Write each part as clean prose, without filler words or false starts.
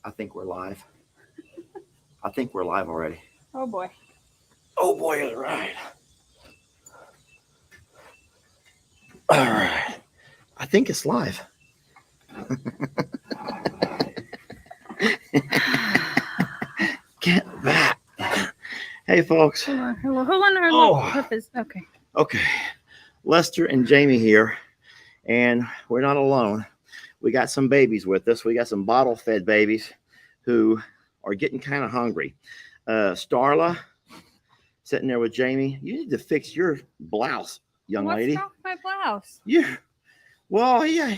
I think we're live. I think we're live already. Oh boy. Oh boy, all right. All right. I think it's live. Get that. Hey, folks. Hold on. Hold on. Oh. Okay. Okay. Lester and Jamie here, and we're not alone. We got some babies with us. We got some bottle fed babies who are getting kind of hungry. Starla, sitting there with Jamie. You need to fix your blouse, young lady. What's wrong with my blouse? Yeah. Well, yeah.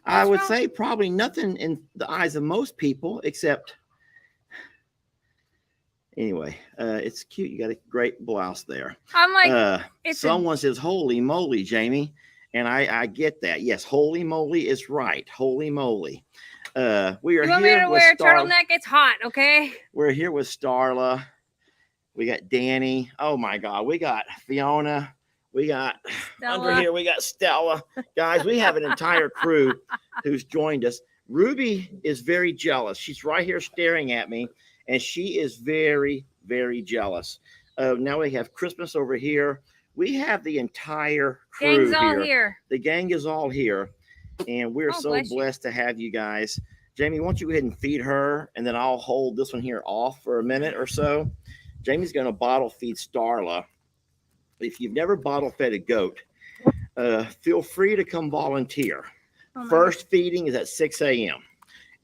I What's would wrong? say probably nothing in the eyes of most people, except anyway, it's cute. You got a great blouse there. I'm like, Someone says, "Holy moly, Jamie," and I get that. Yes, holy moly is right. Holy moly. We are you want me here to with wear a turtleneck? It's hot, okay? We're here with Starla. We got Danny. Oh my God, we got Fiona. We got Stella. Under here. We got Stella. Guys, we have an entire crew who's joined us. Ruby is very jealous. She's right here staring at me, and she is very, very jealous. Now we have Christmas over here. We have the entire crew Gang's all here. The gang is all here, and we're so blessed to have you guys. Jamie, why don't you go ahead and feed her, and then I'll hold this one here off for a minute or so. Jamie's going to bottle feed Starla. If you've never bottle fed a goat, feel free to come volunteer. First feeding is at 6 a.m.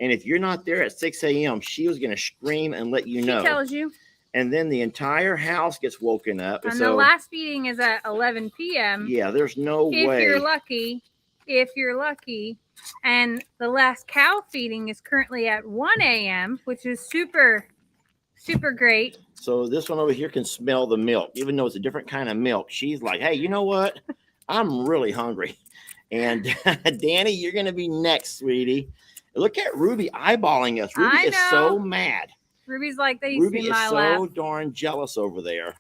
And if you're not there at 6 a.m., she was going to scream and let you know. She tells you. And then the entire house gets woken up. And the last feeding is at 11 p.m. Yeah, there's no way. If you're lucky. And the last cow feeding is currently at 1 a.m., which is super, super great. So this one over here can smell the milk, even though it's a different kind of milk. She's like, hey, you know what? I'm really hungry. And Danny, you're going to be next, sweetie. Look at Ruby eyeballing us. Ruby is so mad. Ruby's like, they used to be my lap. Ruby is so darn jealous over there.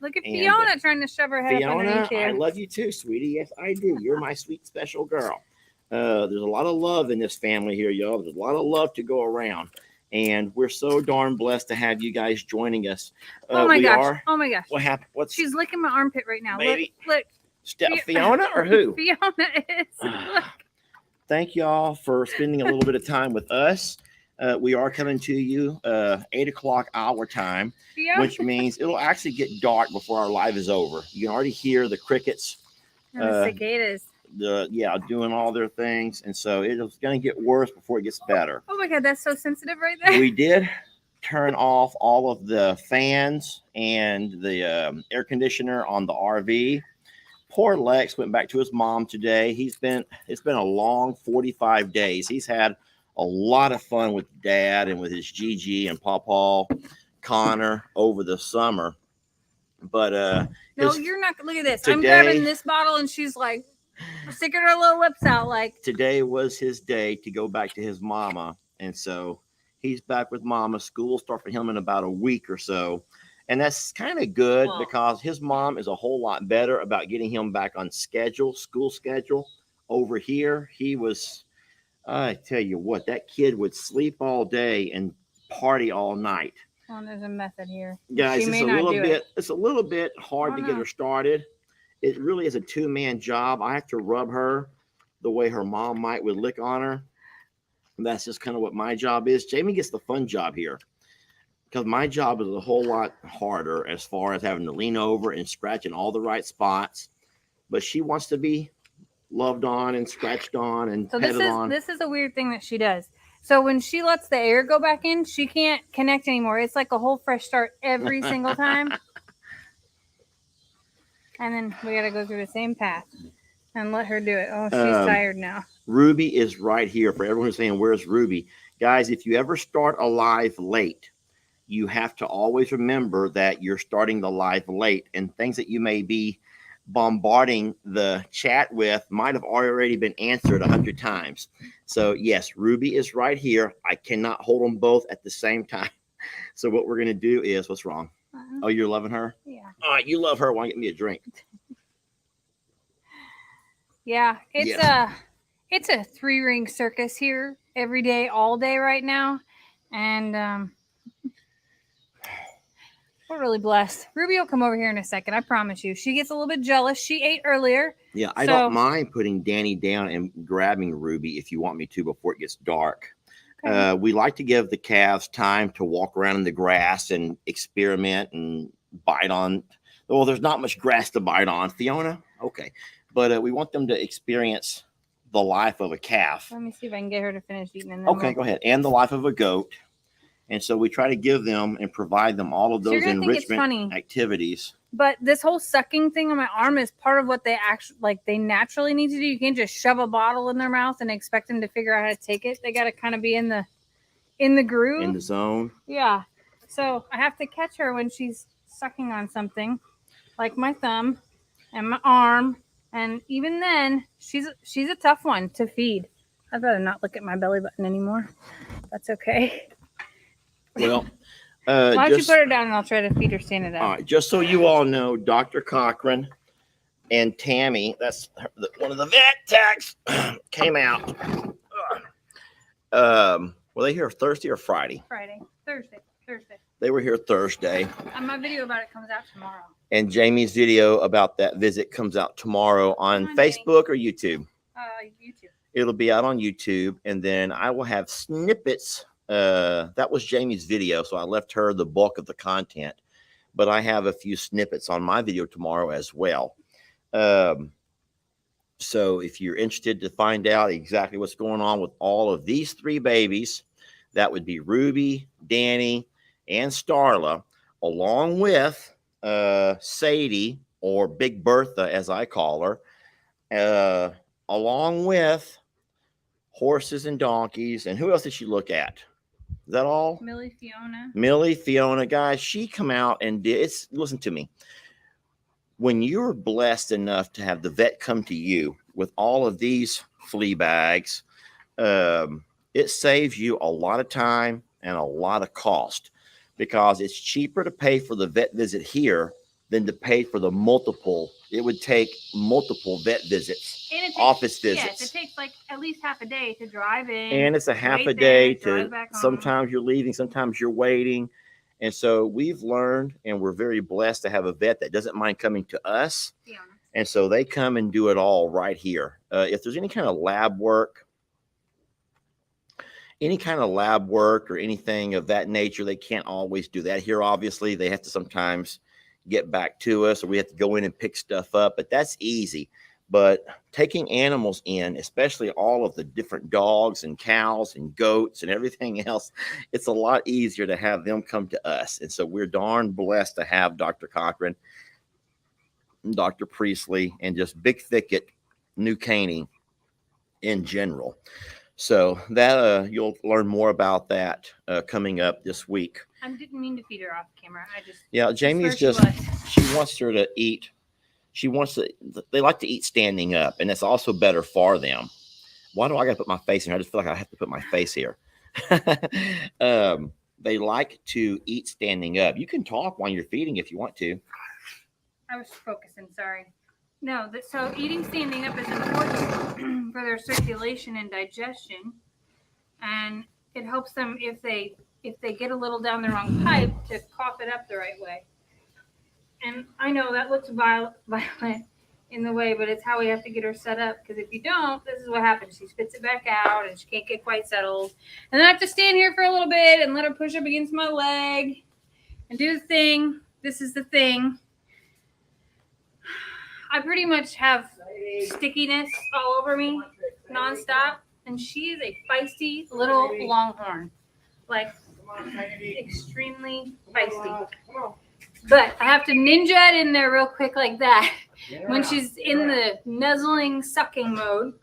Look at Fiona trying to shove her head up underneath here. I love you too, sweetie. Yes, I do. You're my sweet, special girl. There's a lot of love in this family here, y'all. There's a lot of love to go around. And we're so darn blessed to have you guys joining us. Oh my gosh. Oh my gosh. What happened? She's licking my armpit right now. Baby. Look. Fiona or who? Fiona is. Look. Thank y'all for spending a little bit of time with us. We are coming to you 8 o'clock our time, which means it'll actually get dark before our live is over. You can already hear the crickets. And the cicadas. Doing all their things, and so it's going to get worse before it gets better. Oh my God, that's so sensitive right there. We did turn off all of the fans and the air conditioner on the RV. Poor Lex went back to his mom today. It's been a long 45 days. He's had a lot of fun with Dad and with his Gigi and Pawpaw, Connor over the summer. But no, you're not. Look at this. I'm grabbing this bottle, and she's like sticking her little lips out. Like today was his day to go back to his mama, and so he's back with mama. School will start for him in about a week or so, and that's kind of good because his mom is a whole lot better about getting him back on school schedule. Over here, he was. I tell you what, that kid would sleep all day and party all night. Oh, there's a method here, guys. It's a little bit hard to get her started. It really is a two-man job. I have to rub her the way her mom would lick on her. That's just kind of what my job is. Jamie gets the fun job here because my job is a whole lot harder as far as having to lean over and scratch in all the right spots. But she wants to be loved on and scratched on and petted on. This is a weird thing that she does. So when she lets the air go back in, she can't connect anymore. It's like a whole fresh start every single time. And then we got to go through the same path and let her do it. Oh, she's tired now. Ruby is right here. For everyone who's saying, where's Ruby? Guys, if you ever start a live late, you have to always remember that you're starting the live late, and things that you may be bombarding the chat with might have already been answered 100 times. So yes, Ruby is right here. I cannot hold them both at the same time. So what we're going to do is, what's wrong? Oh, you're loving her? Yeah. All right, you love her. Why don't you get me a drink? Yeah, it's a 3-ring circus here every day, all day right now. And we're really blessed. Ruby will come over here in a second. I promise you. She gets a little bit jealous. She ate earlier. Yeah, I So- don't mind putting Danny down and grabbing Ruby if you want me to before it gets dark. Okay. We like to give the calves time to walk around in the grass and experiment and bite on. Well, there's not much grass to bite on, Fiona. Okay, but we want them to experience the life of a calf. Let me see if I can get her to finish eating. And then Okay, go ahead. And the life of a goat. And so we try to give them and provide them all of So you're those gonna think it's funny. enrichment activities. But this whole sucking thing on my arm is part of what they actually they naturally need to do. You can't just shove a bottle in their mouth and expect them to figure out how to take it. They got to kind of be in the groove, In the zone. Yeah. So I have to catch her when she's sucking on something, like my thumb and my arm, and even then, she's a tough one to feed. I'd rather not look at my belly button anymore. That's okay. Well. Why don't you put her down and I'll try to feed her standing up. All right, just so you all know, Dr. Cochran and Tammy, that's one of the vet techs, came out. Were they here Thursday or Friday? Thursday. They were here Thursday. And my video about it comes out tomorrow. And Jamie's video about that visit comes out tomorrow on Hi, Facebook or YouTube. YouTube. It'll be out on YouTube, and then I will have snippets. That was Jamie's video, so I left her the bulk of the content, but I have a few snippets on my video tomorrow as well. So if you're interested to find out exactly what's going on with all of these three babies, that would be Ruby, Danny, and Starla, along with Sadie, or Big Bertha, as I call her, along with horses and donkeys. And who else did she look at? Is that all? Millie, Fiona, guys, she come out and did. Listen to me. When you're blessed enough to have the vet come to you with all of these flea bags, it saves you a lot of time and a lot of cost, because it's cheaper to pay for the vet visit here than to pay for the multiple. It would take multiple vet visits, office visits. Yes, it takes like at least half a day to drive in. And it's a half a day to, sometimes you're leaving, sometimes you're waiting. And so we've learned, and we're very blessed to have a vet that doesn't mind coming to us. Yeah. And so they come and do it all right here. If there's any kind of lab work or anything of that nature, they can't always do that here. Obviously, they have to sometimes get back to us, or we have to go in and pick stuff up, but that's easy. But taking animals in, especially all of the different dogs and cows and goats and everything else, it's a lot easier to have them come to us. And so we're darn blessed to have Dr. Cochran, Dr. Priestley, and just Big Thicket, New Caney in general. So that you'll learn more about that coming up this week. I didn't mean to feed her off camera. Jamie's she wants her to eat. They like to eat standing up, and it's also better for them. Why do I got to put my face in here? I just feel like I have to put my face here. They like to eat standing up. You can talk while you're feeding if you want to. I was focusing, sorry. No, so eating standing up is important for their circulation and digestion, and it helps them if they get a little down the wrong pipe to cough it up the right way. And I know that looks violent in the way, but it's how we have to get her set up, because if you don't, this is what happens. She spits it back out and she can't get quite settled. And then I have to stand here for a little bit and let her push up against my leg and do the thing. This is the thing. I pretty much have stickiness all over me nonstop, and she is a feisty little longhorn, like extremely feisty. But I have to ninja it in there real quick like that when she's in the nuzzling, sucking mode,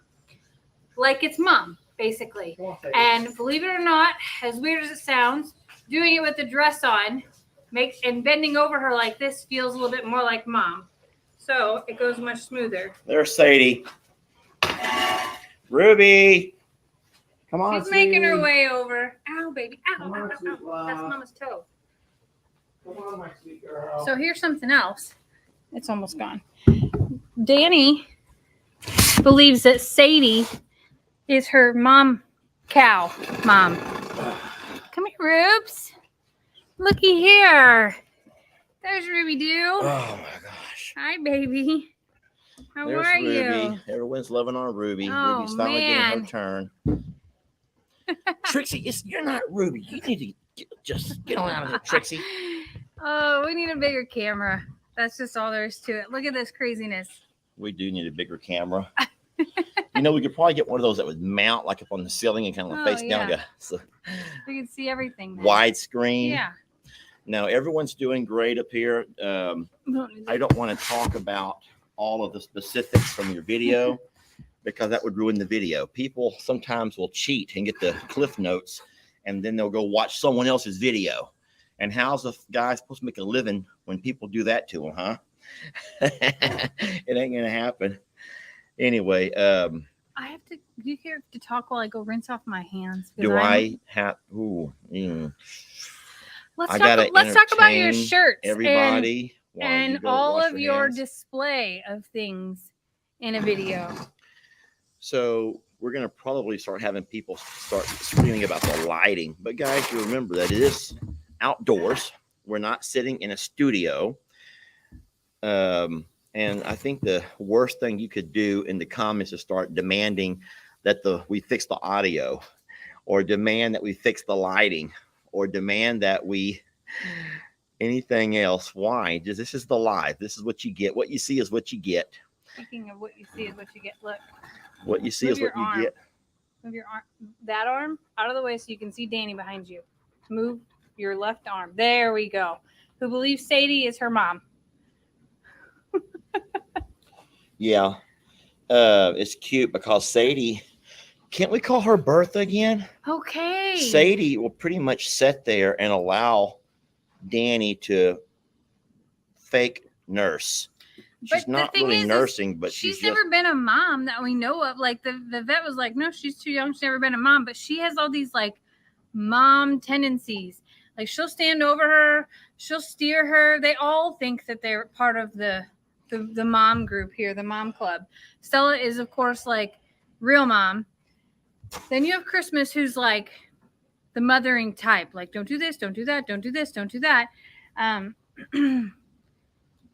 like it's mom, basically. And believe it or not, as weird as it sounds, doing it with the dress on and bending over her like this feels a little bit more like mom. So it goes much smoother. There's Sadie. Ruby. Come on, She's making her way over. Ow, baby. Ow, ow, ow, ow. That's mama's toe. Come on, my sweet girl. So here's something else. It's almost gone. Danny believes that Sadie is her cow mom. Come here, Roops. Looky here. There's Ruby Doo. Oh my gosh. Hi, baby. How There's are Ruby. you? Everyone's loving on Ruby. Oh, Ruby's finally getting her man. turn. Trixie, you're not Ruby. You need to just get on out of here, Trixie. Oh, we need a bigger camera. That's just all there is to it. Look at this craziness. We do need a bigger camera. You know, we could probably get one of those that would mount like up on the ceiling and kind of face down like a we can see everything. Widescreen. Yeah. Now, everyone's doing great up here. I don't want to talk about all of the specifics from your video because that would ruin the video. People sometimes will cheat and get the cliff notes, and then they'll go watch someone else's video. And how's a guy supposed to make a living when people do that to him, huh? It ain't gonna happen. Anyway, I have to. You have to talk while I go rinse off my hands. do I have? Let's talk about your shirts, everybody, and all of your display of things in a video. So we're gonna probably start having people start screaming about the lighting. But guys, you remember that it is outdoors. We're not sitting in a studio. And I think the worst thing you could do in the comments is start demanding that we fix the audio, or demand that we fix the lighting, or demand that we anything else. Why? This is the live. This is what you get. What you see is what you get. Speaking of what you see is what you get. Look. What you see is what you get. Move your arm, that arm out of the way so you can see Danny behind you. Move your left arm. There we go. Who believes Sadie is her mom? Yeah. It's cute because Sadie, can't we call her Bertha again? Okay. Sadie will pretty much sit there and allow Danny to fake nurse. She's not really nursing, but she's never been a mom that we know of. Like the vet was like, no, she's too young. She's never been a mom, but she has all these like mom tendencies. Like she'll stand over her, she'll steer her. They all think that they're part of the mom group here, the mom club. Stella is, of course, like real mom. Then you have Christmas, who's like the mothering type. Like, don't do this, don't do that, don't do this, don't do that.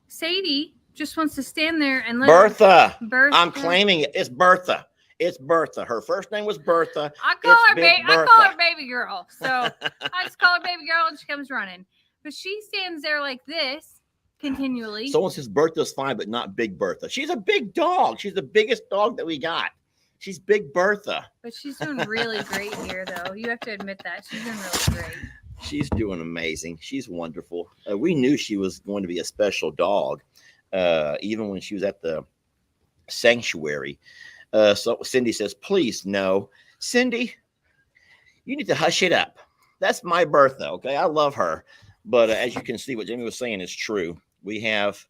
Sadie just wants to stand there and let Bertha. I'm claiming it. It's Bertha. It's Bertha. Her first name was Bertha. I call her baby girl. So I just call her baby girl and she comes running. But she stands there like this continually. Someone says Bertha's fine, but not Big Bertha. She's a big dog. She's the biggest dog that we got. She's Big Bertha. But she's doing really great here, though. You have to admit that. She's doing really great. She's doing amazing. She's wonderful. We knew she was going to be a special dog, even when she was at the sanctuary. So Cindy says, please, no. Cindy, you need to hush it up. That's my Bertha, okay? I love her. But as you can see, what Jamie was saying is true. We have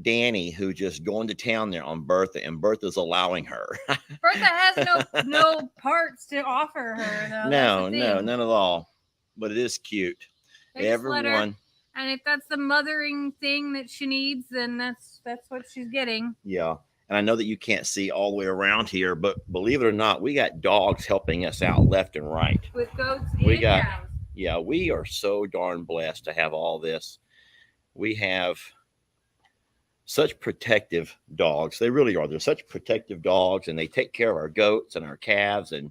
Danny who just going to town there on Bertha, and Bertha's allowing her. Bertha has no parts to offer her, though. No, none at all. But it is cute. Everyone. And if that's the mothering thing that she needs, then that's what she's getting. Yeah. And I know that you can't see all the way around here, but believe it or not, we got dogs helping us out left and right. With goats and cows. Yeah, we are so darn blessed to have all this. We have such protective dogs. They really are. They're such protective dogs, and they take care of our goats and our calves. And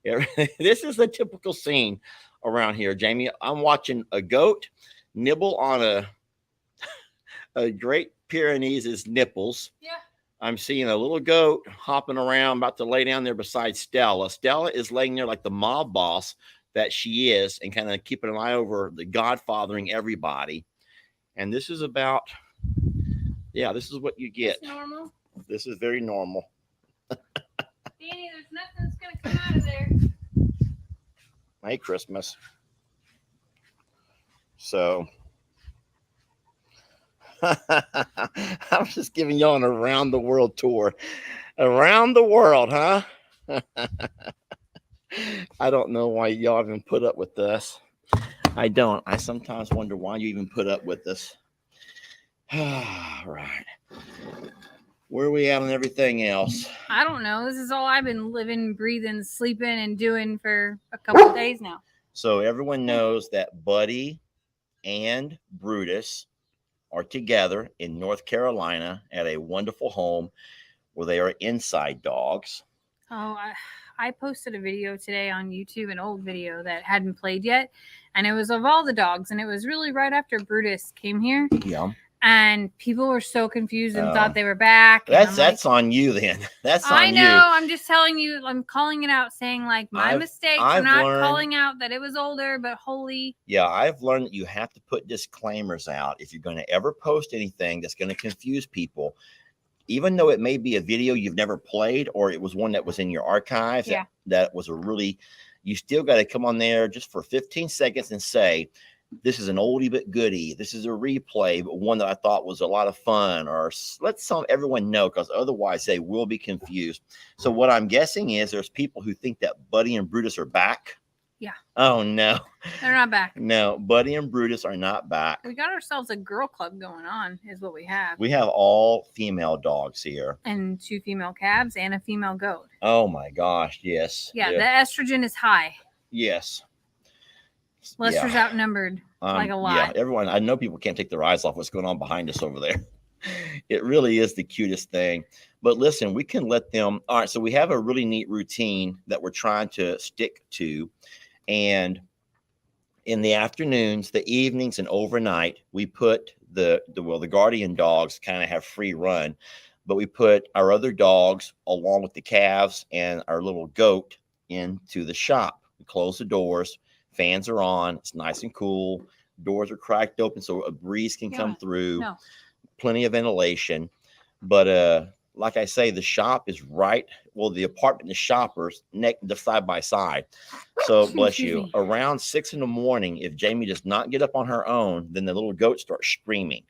everything. This is a typical scene around here, Jamie. I'm watching a goat nibble on a Great Pyrenees' nipples. Yeah. I'm seeing a little goat hopping around, about to lay down there beside Stella. Stella is laying there like the mob boss that she is, and kind of keeping an eye over the godfathering everybody. And this is about, this is what you get. It's normal. This is very normal. Danny, there's nothing that's going to come out of there. Merry Christmas. So I'm just giving y'all an around the world tour. Around the world, huh? I don't know why y'all even put up with this. I don't. I sometimes wonder why you even put up with this. All right. Where are we at on everything else? I don't know. This is all I've been living, breathing, sleeping, and doing for a couple of days now. So everyone knows that Buddy and Brutus are together in North Carolina at a wonderful home where they are inside dogs. Oh, I posted a video today on YouTube, an old video that hadn't played yet, and it was of all the dogs, and it was really right after Brutus came here. Yeah. And people were so confused and Oh. thought they were back. That's on you then. That's on I know. you. I'm just telling you. I'm calling it out, saying like my mistakes. I'm not calling out that it was older, but holy. Yeah, I've learned that you have to put disclaimers out if you're going to ever post anything that's going to confuse people. Even though it may be a video you've never played or it was one that was in your archives, Yeah. that was a really, you still got to come on there just for 15 seconds and say, this is an oldie but goodie. This is a replay, but one that I thought was a lot of fun, or let everyone know, because otherwise they will be confused. So what I'm guessing is there's people who think that Buddy and Brutus are back. Yeah. Oh, no. They're not back. No, Buddy and Brutus are not back. We got ourselves a girl club going on, is what we have. We have all female dogs here. And 2 female calves and a female goat. Oh, my gosh. Yes. Yeah, the estrogen is high. Yes. Lester's outnumbered like a lot. Yeah, everyone, I know people can't take their eyes off what's going on behind us over there. It really is the cutest thing. But listen, we can let them. All right, so we have a really neat routine that we're trying to stick to. And in the afternoons, the evenings, and overnight, we put the guardian dogs kind of have free run, but we put our other dogs along with the calves and our little goat into the shop. We close the doors, fans are on, it's nice and cool, doors are cracked open so a breeze can come through, plenty of ventilation. But like I say, the shop is the apartment and the shop are side by side. So bless you. Around 6 a.m, if Jamie does not get up on her own, then the little goat starts screaming.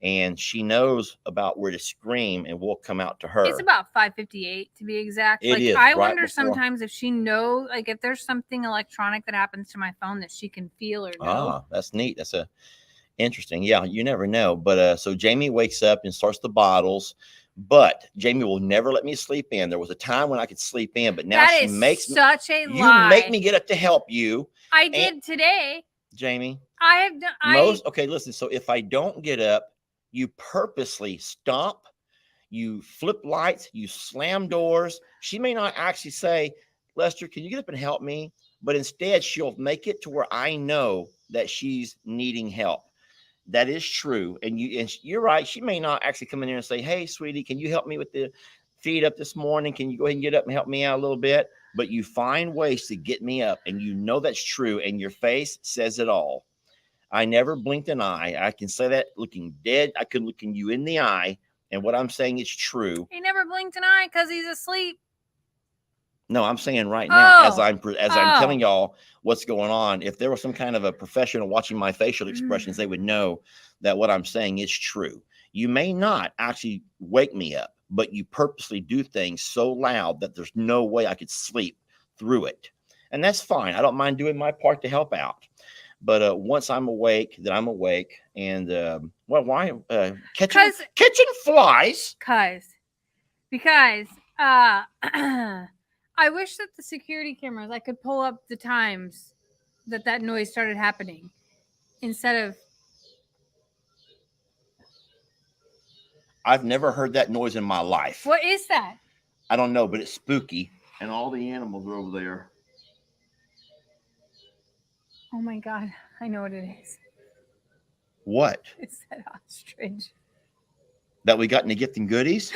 And she knows about where to scream, and we'll come out to her. It's about 5:58 to be exact. It is, I wonder sometimes if she knows, like if there's something electronic that happens to my phone that she can feel or know. Ah, that's neat. That's interesting. Yeah, you never know. But so Jamie wakes up and starts the bottles. But Jamie will never let me sleep in. There was a time when I could sleep in, but now she makes such a you lie. make me get up to help you. I did today. Jamie. I have done okay, listen. So if I don't get up, you purposely stomp, you flip lights, you slam doors. She may not actually say, Lester, can you get up and help me? But instead, she'll make it to where I know that she's needing help. That is true. And you're right. She may not actually come in here and say, hey, sweetie, can you help me with the feed up this morning? Can you go ahead and get up and help me out a little bit? But you find ways to get me up, and you know that's true. And your face says it all. I never blinked an eye. I can say that looking dead. I could look you in the eye. And what I'm saying is true. He never blinked an eye because he's asleep. No, I'm saying right now, as I'm telling y'all what's going on, if there was some kind of a professional watching my facial expressions, they would know that what I'm saying is true. You may not actually wake me up, but you purposely do things so loud that there's no way I could sleep through it. And that's fine. I don't mind doing my part to help out. But once I'm awake, then I'm awake. And why catching flies? Because I wish that the security cameras, I could pull up the times that noise started happening instead of. I've never heard that noise in my life. What is that? I don't know, but it's spooky. And all the animals are over there. Oh my God, I know what it is. What? It's that ostrich. That we got in the gift and goodies?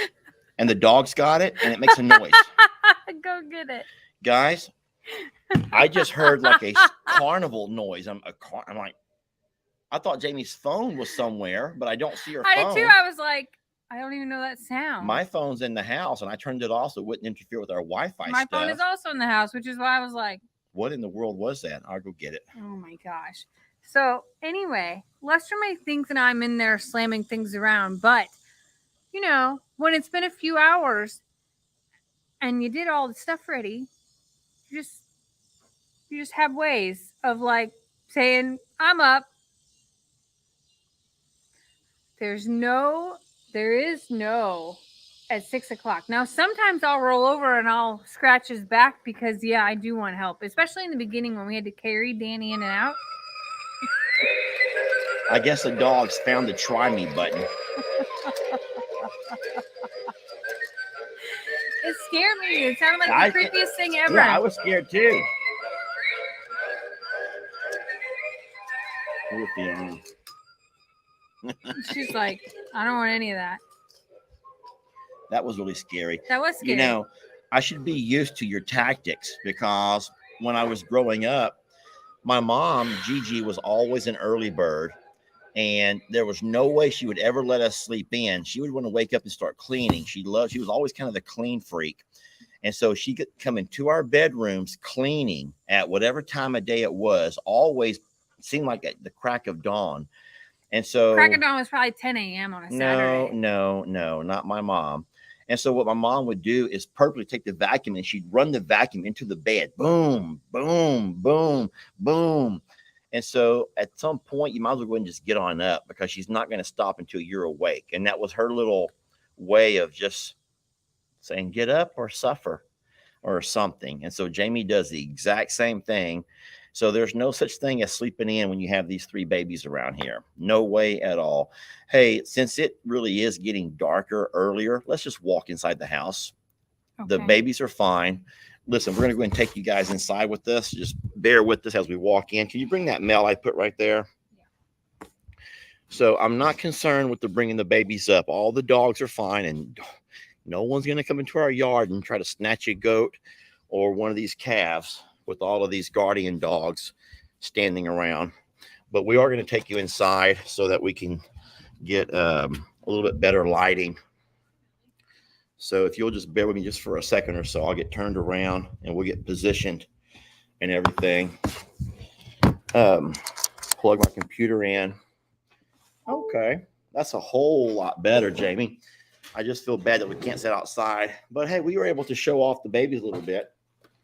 And the dogs got it, and it makes a noise. Go get it. Guys, I just heard like a carnival noise. I'm like, I thought Jamie's phone was somewhere, but I don't see her phone. I did too. I was like, I don't even know that sound. My phone's in the house, and I turned it off so it wouldn't interfere with our Wi-Fi stuff. My phone is also in the house, which is why I was like, what in the world was that? I'll go get it. Oh my gosh. So anyway, Lester may think that I'm in there slamming things around, but you know, when it's been a few hours and you did all the stuff ready, you just have ways of like saying, I'm up. There is no at 6 o'clock. Now, sometimes I'll roll over and I'll scratch his back because, yeah, I do want help, especially in the beginning when we had to carry Danny in and out. I guess the dogs found the try me button. It scared me. It sounded like the creepiest thing ever. Yeah, I was scared too. She's like, I don't want any of that. That was really scary. That was scary. You know, I should be used to your tactics because when I was growing up, my mom, Gigi, was always an early bird. And there was no way she would ever let us sleep in. She would want to wake up and start cleaning. She was always kind of the clean freak. And so she could come into our bedrooms cleaning at whatever time of day it was, always seemed like at the crack of dawn. And so crack of dawn was probably 10 a.m. on a Saturday. No, not my mom. And so what my mom would do is purposely take the vacuum and she'd run the vacuum into the bed. Boom, boom, boom, boom. And so at some point, you might as well go and just get on up because she's not going to stop until you're awake. And that was her little way of just saying, get up or suffer or something. And so Jamie does the exact same thing. So there's no such thing as sleeping in when you have these three babies around here. No way at all. Hey, since it really is getting darker earlier, let's just walk inside the house. Okay. The babies are fine. Listen, we're going to go and take you guys inside with us. Just bear with us as we walk in. Can you bring that mail I put right there? Yeah. So I'm not concerned with the bringing the babies up. All the dogs are fine, and no one's going to come into our yard and try to snatch a goat or one of these calves with all of these guardian dogs standing around. But we are going to take you inside so that we can get a little bit better lighting. So if you'll just bear with me just for a second or so, I'll get turned around and we'll get positioned and everything. Plug my computer in. Okay, that's a whole lot better, Jamie. I just feel bad that we can't sit outside. But hey, we were able to show off the babies a little bit.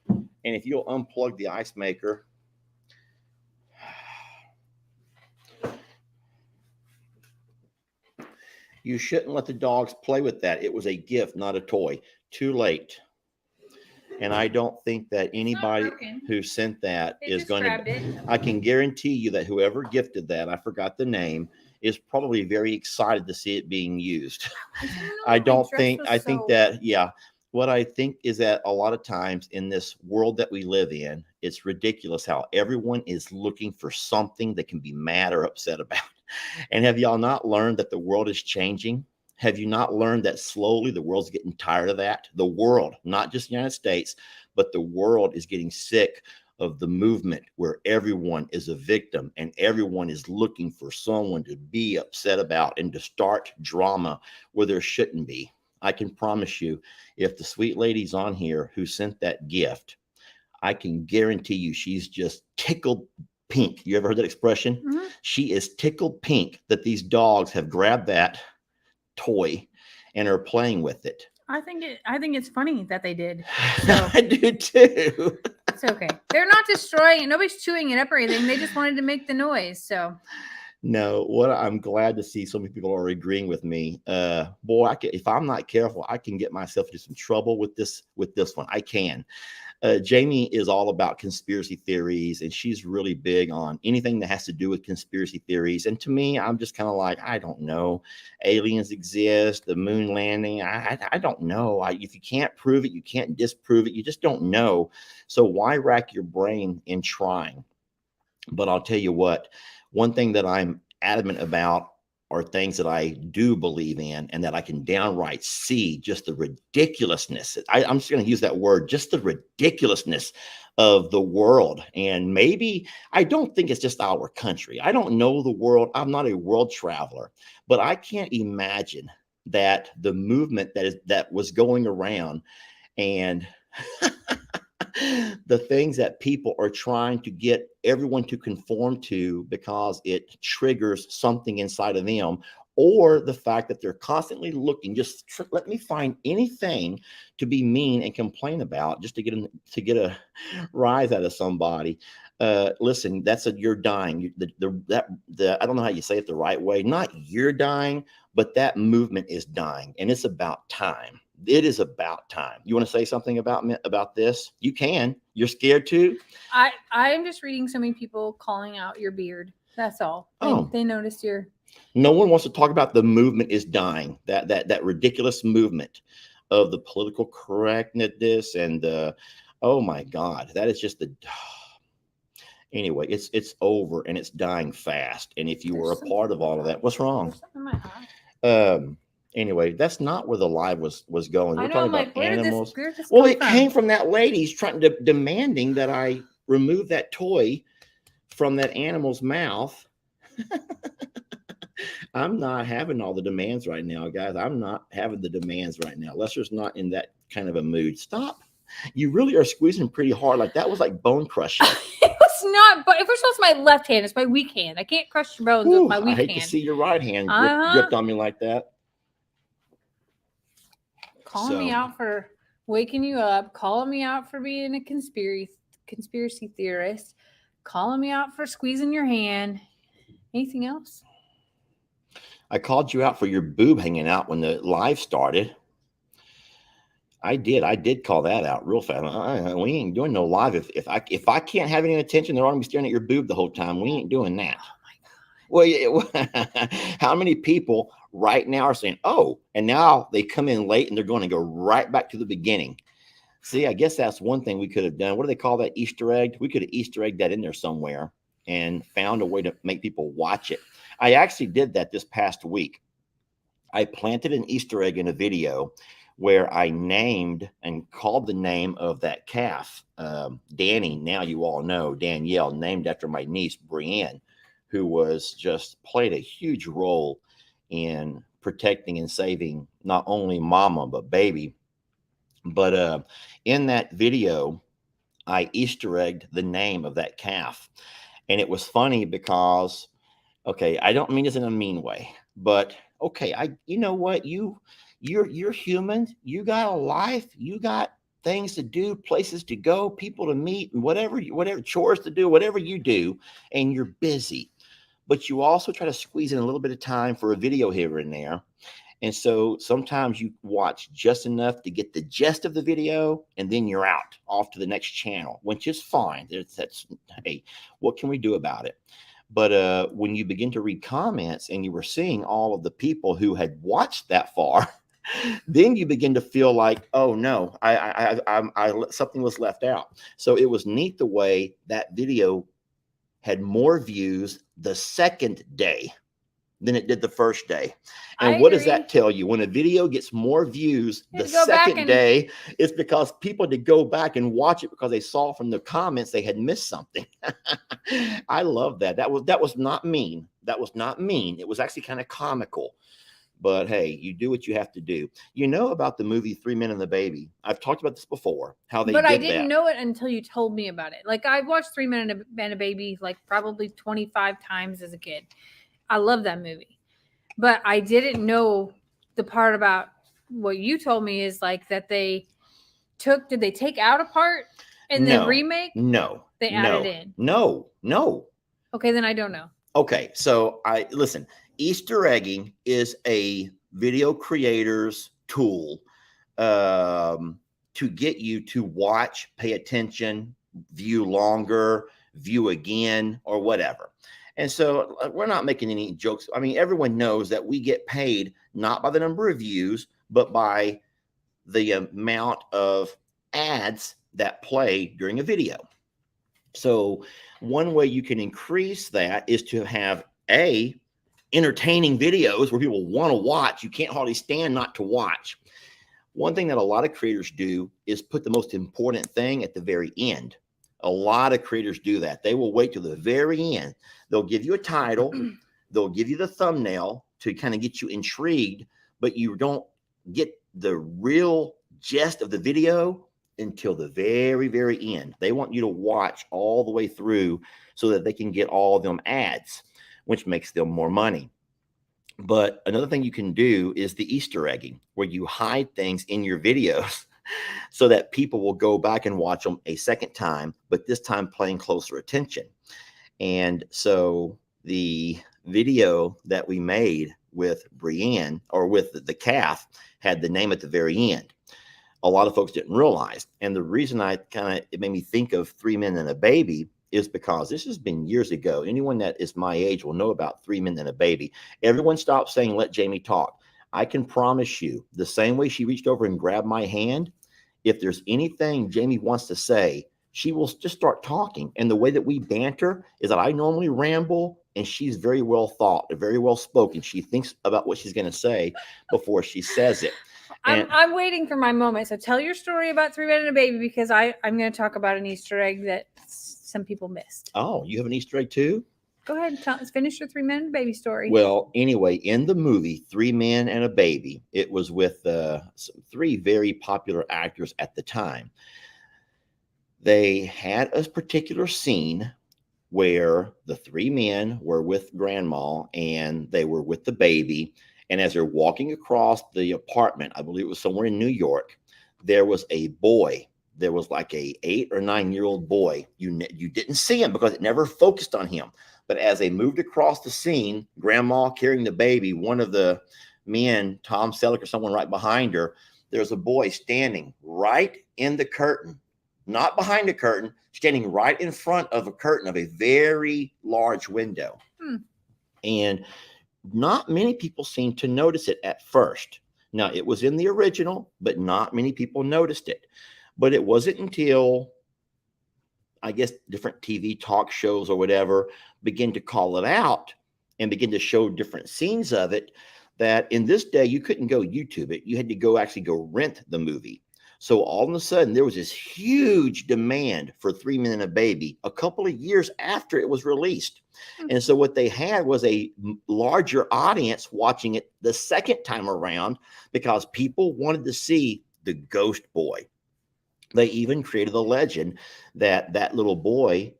And if you'll unplug the ice maker. You shouldn't let the dogs play with that. It was a gift, not a toy. Too late. And I don't think that anybody who sent that is going to. I can guarantee you that whoever gifted that, I forgot the name, is probably very excited to see it being used. I think that, yeah. What I think is that a lot of times in this world that we live in, it's ridiculous how everyone is looking for something they can be mad or upset about. And have y'all not learned that the world is changing? Have you not learned that slowly the world's getting tired of that? The world, not just the United States, but the world is getting sick of the movement where everyone is a victim and everyone is looking for someone to be upset about and to start drama where there shouldn't be. I can promise you, if the sweet lady's on here who sent that gift, I can guarantee you she's just tickled pink. You ever heard that expression? Mm-hmm. She is tickled pink that these dogs have grabbed that toy and are playing with it. I think it's funny that they did. So. I do too. It's okay. They're not destroying it. Nobody's chewing it up or anything. They just wanted to make the noise. So. No, what I'm glad to see so many people are agreeing with me. Boy, if I'm not careful, I can get myself into some trouble with this one. I can. Jamie is all about conspiracy theories, and she's really big on anything that has to do with conspiracy theories. And to me, I'm just kind of like, I don't know. Aliens exist, the moon landing. I don't know. If you can't prove it, you can't disprove it. You just don't know. So why rack your brain in trying? But I'll tell you what. One thing that I'm adamant about are things that I do believe in and that I can downright see just the ridiculousness. I'm just going to use that word, just the ridiculousness of the world. And maybe I don't think it's just our country. I don't know the world. I'm not a world traveler, but I can't imagine that the movement that was going around and the things that people are trying to get everyone to conform to because it triggers something inside of them, or the fact that they're constantly looking, let me find anything to be mean and complain about just to get a rise out of somebody. Listen, you're dying. I don't know how you say it the right way. Not you're dying, but that movement is dying, and it's about time. It is about time. You want to say something about this? You can. You're scared too. I'm just reading so many people calling out your beard. That's all. Oh, They noticed your. no one wants to talk about the movement is dying. That ridiculous movement of the political correctness and oh my God, that is just the. Anyway, it's over and it's dying fast. And if you were a part of all of that, what's wrong? There's something in my eye. Anyway, that's not where the live was going. We're talking about animals. Where did this Well, come it from? came from that lady's demanding that I remove that toy from that animal's mouth. I'm not having all the demands right now, guys. I'm not having the demands right now. Lester's not in that kind of a mood. Stop. You really are squeezing pretty hard. Like that was like bone crushing. It was not, but first of all, it's my left hand. It's my weak hand. I can't crush your bones with my weak hand. I hate to see your right hand gripped on me like that. Calling me out for waking you up, calling me out for being a conspiracy theorist, calling me out for squeezing your hand. Anything else? I called you out for your boob hanging out when the live started. I did call that out real fast. We ain't doing no live. If I can't have any attention, they're going to be staring at your boob the whole time. We ain't doing that. Oh my God. Well, how many people right now are saying, oh, and now they come in late and they're going to go right back to the beginning. See, I guess that's one thing we could have done. What do they call that? Easter egg? We could have Easter egged that in there somewhere and found a way to make people watch it. I actually did that this past week. I planted an Easter egg in a video where I named and called the name of that calf, Danny. Now you all know Danielle, named after my niece, Brienne, who was just played a huge role in protecting and saving not only mama, but baby. But in that video, I Easter egged the name of that calf. And it was funny because, okay, I don't mean this in a mean way, but okay, you know what, you're human. You got a life. You got things to do, places to go, people to meet, and whatever chores to do, whatever you do, and you're busy. But you also try to squeeze in a little bit of time for a video here and there. And so sometimes you watch just enough to get the gist of the video, and then you're out off to the next channel, which is fine. Hey, what can we do about it? But when you begin to read comments and you were seeing all of the people who had watched that far, then you begin to feel like, oh no, I something was left out. So it was neat the way that video had more views the second day than it did the first day. And what does that tell you? When a video gets more views the second day, it's because people had to go back and watch it because they saw from the comments they had missed something. I love that. That was not mean. That was not mean. It was actually kind of comical. But hey, you do what you have to do. You know about the movie 3 Men and the Baby. I've talked about this before, how they did that. But I didn't know it until you told me about it. Like, I've watched 3 Men and a Baby like probably 25 times as a kid. I love that movie. But I didn't know the part about what you told me is like that did they take out a part in the remake? No. They added in. No. Okay, then I don't know. Okay, so listen. Easter egging is a video creator's tool to get you to watch, pay attention, view longer, view again, or whatever. And so we're not making any jokes. I mean, everyone knows that we get paid not by the number of views, but by the amount of ads that play during a video. So one way you can increase that is to have entertaining videos where people want to watch. You can't hardly stand not to watch. One thing that a lot of creators do is put the most important thing at the very end. A lot of creators do that. They will wait till the very end. They'll give you a title. They'll give you the thumbnail to kind of get you intrigued, but you don't get the real gist of the video until the very, very end. They want you to watch all the way through so that they can get all of them ads, which makes them more money. But another thing you can do is the Easter egging, where you hide things in your videos so that people will go back and watch them a second time, but this time paying closer attention. And so the video that we made with Brienne, or with the calf, had the name at the very end. A lot of folks didn't realize. And the reason it made me think of Three Men and a Baby is because this has been years ago. Anyone that is my age will know about Three Men and a Baby. Everyone stopped saying, let Jamie talk. I can promise you, the same way she reached over and grabbed my hand, if there's anything Jamie wants to say, she will just start talking. And the way that we banter is that I normally ramble, and she's very well thought, very well spoken. She thinks about what she's going to say before she says it. I'm waiting for my moment. So tell your story about Three Men and a Baby, because I'm going to talk about an Easter egg that some people missed. Oh, you have an Easter egg too? Go ahead and finish your Three Men and a Baby story. Well, anyway, in the movie Three Men and a Baby, it was with three very popular actors at the time. They had a particular scene where the three men were with grandma and they were with the baby. And as they're walking across the apartment, I believe it was somewhere in New York, there was a boy. There was like a 8 or 9-year-old boy. You didn't see him because it never focused on him. But as they moved across the scene, grandma carrying the baby, one of the men, Tom Selleck or someone right behind her, there's a boy standing right in the curtain, not behind the curtain, standing right in front of a curtain of a very large window. And not many people seemed to notice it at first. Now, it was in the original, but not many people noticed it. But it wasn't until, I guess, different TV talk shows or whatever begin to call it out and begin to show different scenes of it, that in this day, you couldn't go YouTube it. You had to go rent the movie. So all of a sudden, there was this huge demand for Three Men and a Baby a couple of years after it was released. And so what they had was a larger audience watching it the second time around because people wanted to see the ghost boy. They even created a legend that that little boy,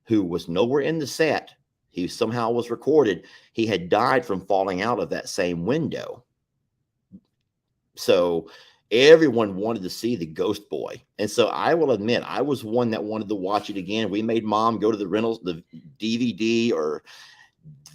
who was nowhere in the set, he somehow was recorded, he had died from falling out of that same window. So everyone wanted to see the ghost boy. And so I will admit, I was one that wanted to watch it again. We made mom go to the DVD or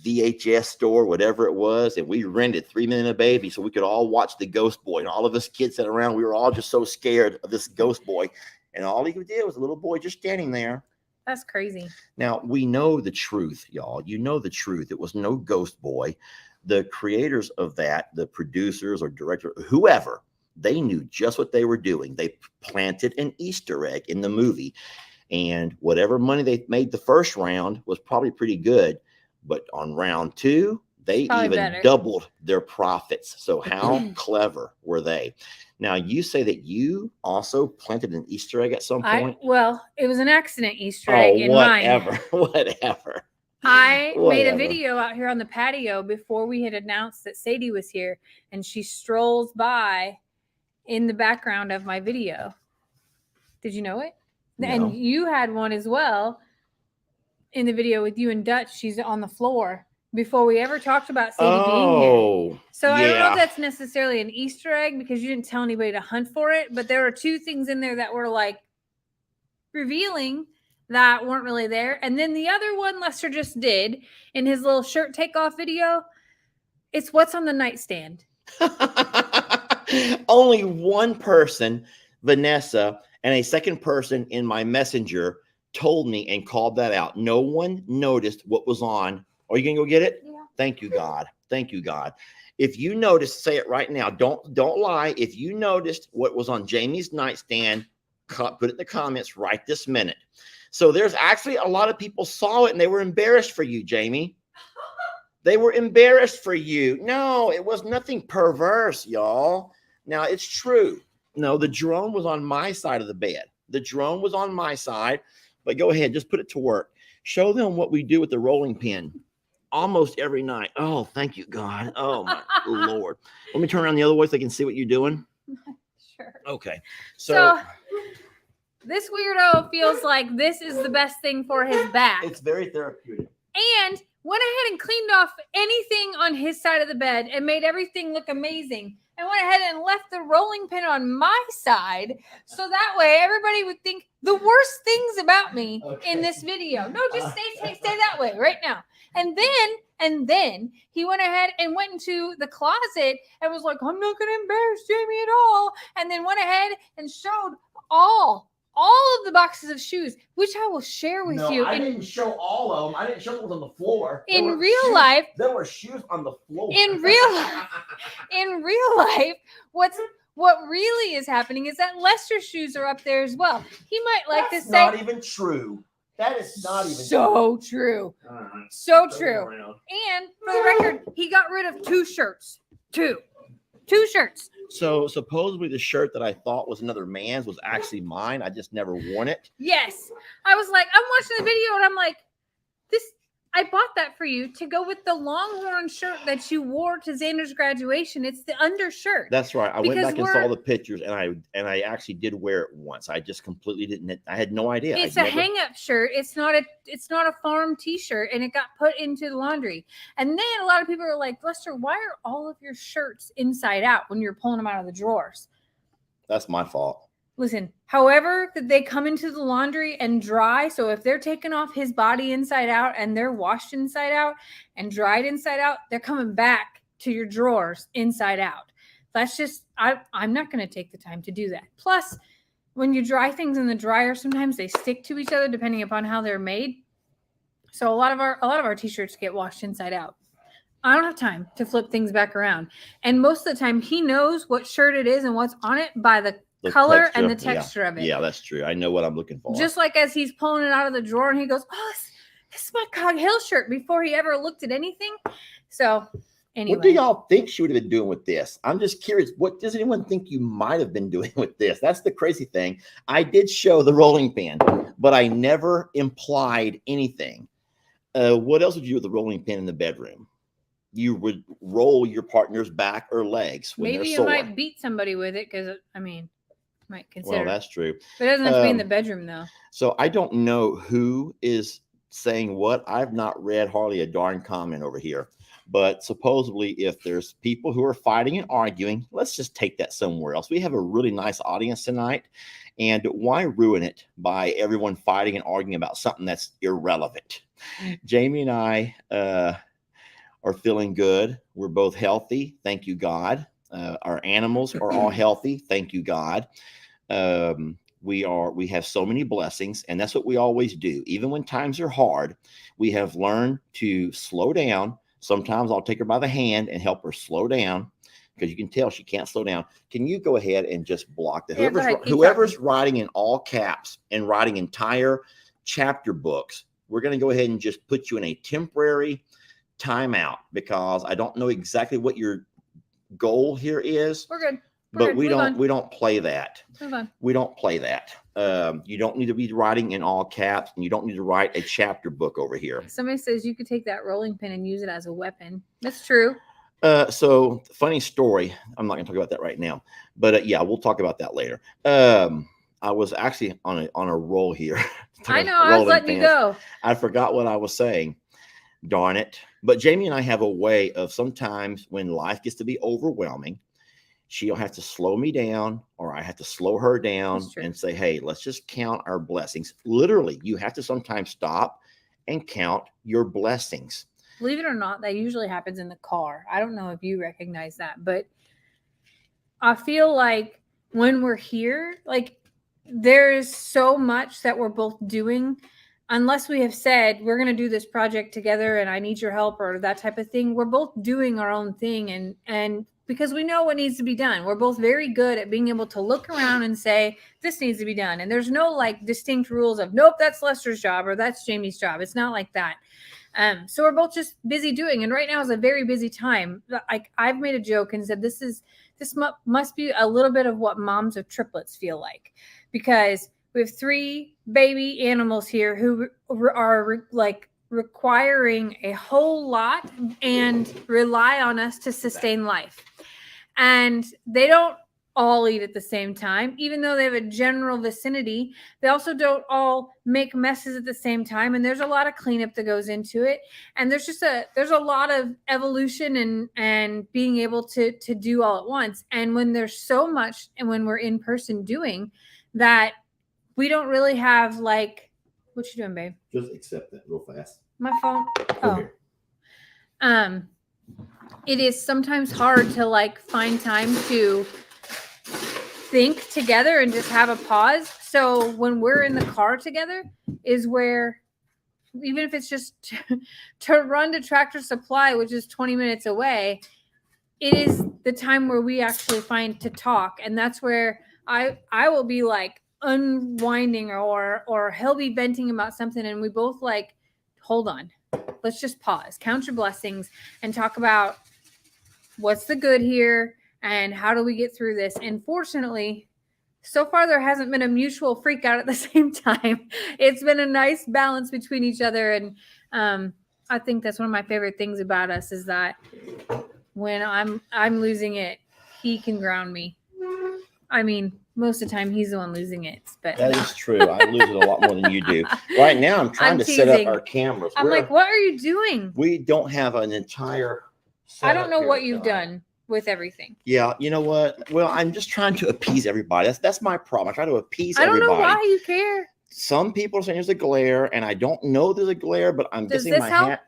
VHS store, whatever it was, and we rented Three Men and a Baby so we could all watch the ghost boy. And all of us kids sat around. We were all just so scared of this ghost boy. And all he did was a little boy just standing there. That's crazy. Now, we know the truth, y'all. You know the truth. It was no ghost boy. The creators of that, the producers or director, whoever, they knew just what they were doing. They planted an Easter egg in the movie. And whatever money they made the first round was probably pretty good. But on round 2, they even doubled their profits. So how clever were they? Now, you say that you also planted an Easter egg at some point? Well, it was an accident Easter egg in mine. Whatever. I made a video out here on the patio before we had announced that Sadie was here, and she strolls by in the background of my video. Did you know it? No. And you had one as well in the video with you and Dutch. She's on the floor before we ever talked about Sadie being here. So I don't know if that's necessarily an Easter egg because you didn't tell anybody to hunt for it, but there were 2 things in there that were like revealing that weren't really there. And then the other one Lester just did in his little shirt takeoff video, it's what's on the nightstand. Only one person, Vanessa, and a second person in my messenger told me and called that out. No one noticed what was on. Are you going to go get it? Yeah. Thank you, God. Thank you, God. If you noticed, say it right now. Don't lie. If you noticed what was on Jamie's nightstand, put it in the comments right this minute. So there's actually a lot of people saw it and they were embarrassed for you, Jamie. They were embarrassed for you. No, it was nothing perverse, y'all. Now, it's true. No, the drone was on my side of the bed. The drone was on my side. But go ahead, just put it to work. Show them what we do with the rolling pin almost every night. Oh, thank you, God. Oh, my Lord. Let me turn around the other way so they can see what you're doing. Sure. Okay. So this weirdo feels like this is the best thing for his back. It's very therapeutic. And went ahead and cleaned off anything on his side of the bed and made everything look amazing. and went ahead and left the rolling pin on my side. So that way everybody would think the worst things about me in this video. No, just stay that way right now. And then he went ahead and went into the closet and was like, I'm not going to embarrass Jamie at all. And then went ahead and showed all of the boxes of shoes, which I will share with you. I didn't show all of them. I didn't show them on the floor. In real life, there were shoes on the floor. In real life, what really is happening is that Lester's shoes are up there as well. He might like to say, not even true. That is not even so true. So true. And for the record, he got rid of 2 shirts. Two shirts. So supposedly the shirt that I thought was another man's was actually mine. I just never worn it. Yes. I was like, I'm watching the video and I'm like, I bought that for you to go with the Longhorn shirt that you wore to Xander's graduation. It's the undershirt. That's right. I went back and saw the pictures, and I actually did wear it once. I just completely didn't. I had no idea. It's a hang-up shirt. It's not a farm T-shirt, and it got put into the laundry. And then a lot of people are like, Lester, why are all of your shirts inside out when you're pulling them out of the drawers? That's my fault. Listen, however, that they come into the laundry and dry. So if they're taking off his body inside out and they're washed inside out and dried inside out, they're coming back to your drawers inside out. That's just, I'm not going to take the time to do that. Plus, when you dry things in the dryer, sometimes they stick to each other depending upon how they're made. So a lot of our t-shirts get washed inside out. I don't have time to flip things back around. And most of the time, he knows what shirt it is and what's on it by the color texture, and the texture of it. Yeah, that's true. I know what I'm looking for. Just like as he's pulling it out of the drawer and he goes, oh, this is my Cog Hill shirt before he ever looked at anything. So anyway. What do y'all think she would have been doing with this? I'm just curious. What does anyone think you might have been doing with this? That's the crazy thing. I did show the rolling pin, but I never implied anything. What else would you do with the rolling pin in the bedroom? You would roll your partner's back or legs when maybe they're sore. You might beat somebody with it because, might consider. Well, that's true. But it doesn't have to be in the bedroom, though. So I don't know who is saying what. I've not read hardly a darn comment over here. But supposedly, if there's people who are fighting and arguing, let's just take that somewhere else. We have a really nice audience tonight. And why ruin it by everyone fighting and arguing about something that's irrelevant? Jamie and I are feeling good. We're both healthy. Thank you, God. Our animals are all healthy. Thank you, God. We have so many blessings, and that's what we always do. Even when times are hard, we have learned to slow down. Sometimes I'll take her by the hand and help her slow down because you can tell she can't slow down. Can you go ahead and just block that? Whoever's writing in all caps and writing entire chapter books, we're going to go ahead and just put you in a temporary timeout because I don't know exactly what your goal here is. We're good. But we don't play that. We don't play that. You don't need to be writing in all caps, and you don't need to write a chapter book over here. Somebody says you could take that rolling pin and use it as a weapon. That's true. So funny story. I'm not going to talk about that right now, but yeah, we'll talk about that later. I was actually on a roll here. I know. I was letting you go. I forgot what I was saying. Darn it. But Jamie and I have a way of sometimes when life gets to be overwhelming, she'll have to slow me down or I have to slow her down and say, hey, let's just count our blessings. Literally, you have to sometimes stop and count your blessings. Believe it or not, that usually happens in the car. I don't know if you recognize that, but I feel like when we're here, like there is so much that we're both doing. Unless we have said we're going to do this project together and I need your help or that type of thing, we're both doing our own thing. And because we know what needs to be done, we're both very good at being able to look around and say, this needs to be done. And there's no like distinct rules of, nope, that's Lester's job or that's Jamie's job. It's not like that. So we're both just busy doing. And right now is a very busy time. I've made a joke and said, this must be a little bit of what moms of triplets feel like, because we have 3 baby animals here who are like requiring a whole lot and rely on us to sustain life. And they don't all eat at the same time, even though they have a general vicinity. They also don't all make messes at the same time, and there's a lot of cleanup that goes into it. And there's a lot of evolution and being able to do all at once. And when there's so much, and when we're in person doing that, we don't really have like, what you doing, babe? Just accept that real fast. My phone. Oh. Here. It is sometimes hard to like find time to think together and just have a pause. So when we're in the car together is where, even if it's just to run to Tractor Supply, which is 20 minutes away, it is the time where we actually find to talk. And that's where I will be like unwinding, or he'll be venting about something, and we both like, hold on, let's just pause, count your blessings, and talk about what's the good here and how do we get through this. And fortunately, so far there hasn't been a mutual freak out at the same time. It's been a nice balance between each other. And I think that's one of my favorite things about us, is that when I'm losing it, he can ground me. I mean, most of the time he's the one losing it. But that is true. I lose it a lot more than you do. Right now, I'm trying to set up our cameras. I'm like, what are you doing? We don't have an entire. I don't know what you've done with everything. Yeah, you know what? Well, I'm just trying to appease everybody. That's my problem. I try to appease everybody. I don't know why you care. Some people are saying there's a glare, and I don't know there's a glare, but I'm guessing my help?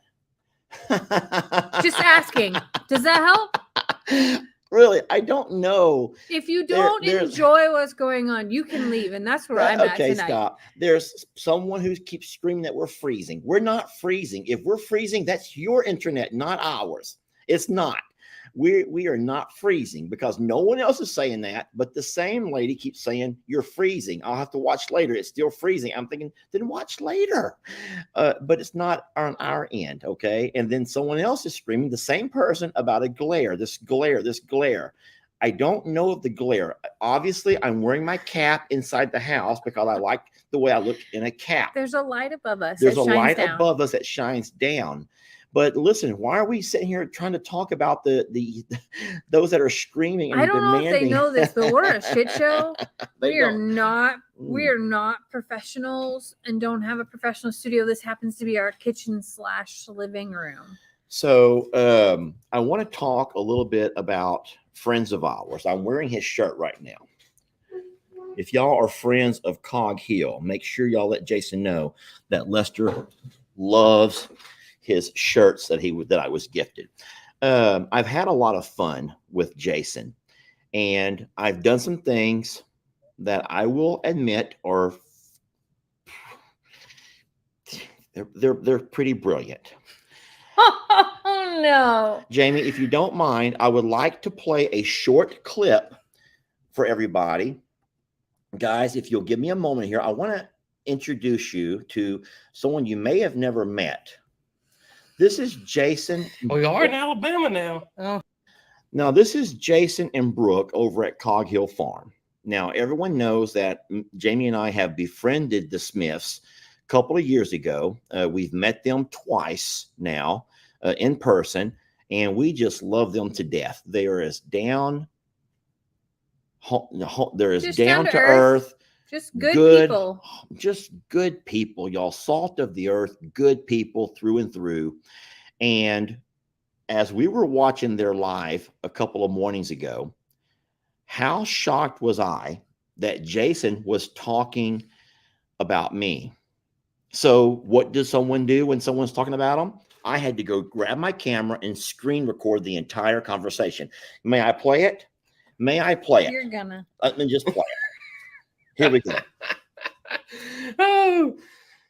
hat. Just asking. Does that help? Really, I don't know. If you don't enjoy what's going on, you can leave, and that's where I'm at tonight. Okay, stop. There's someone who keeps screaming that we're freezing. We're not freezing. If we're freezing, that's your internet, not ours. It's not. We are not freezing, because no one else is saying that, but the same lady keeps saying you're freezing. I'll have to watch later. It's still freezing. I'm thinking, then watch later. But it's not on our end, okay? And then someone else is screaming, the same person, about a glare, this glare. I don't know of the glare. Obviously, I'm wearing my cap inside the house because I like the way I look in a cap. There's a light above us. There's a light above us that shines down. But listen, why are we sitting here trying to talk about the those that are screaming and demanding? I don't know if they know this, but we're a shit show. We are not professionals and don't have a professional studio. This happens to be our kitchen/living room. So I want to talk a little bit about friends of ours. I'm wearing his shirt right now. If y'all are friends of Cog Hill, make sure y'all let Jason know that Lester loves his shirts that I was gifted. I've had a lot of fun with Jason, and I've done some things that I will admit are they're pretty brilliant. Oh no. Jamie, if you don't mind, I would like to play a short clip for everybody. Guys, if you'll give me a moment here, I want to introduce you to someone you may have never met. This is Jason. We are in Alabama now. Oh. Now, this is Jason and Brooke over at Cog Hill Farm. Now, everyone knows that Jamie and I have befriended the Smiths a couple of years ago. We've met them twice now in person, and we just love them to death. They are as down to earth. Just good people. Just good people, y'all. Salt of the earth, good people through and through. And as we were watching their live a couple of mornings ago, how shocked was I that Jason was talking about me. So what does someone do when someone's talking about them? I had to go grab my camera and screen record the entire conversation. May I play it? May I play it? You're gonna. Let me just play it. Here we go. Oh,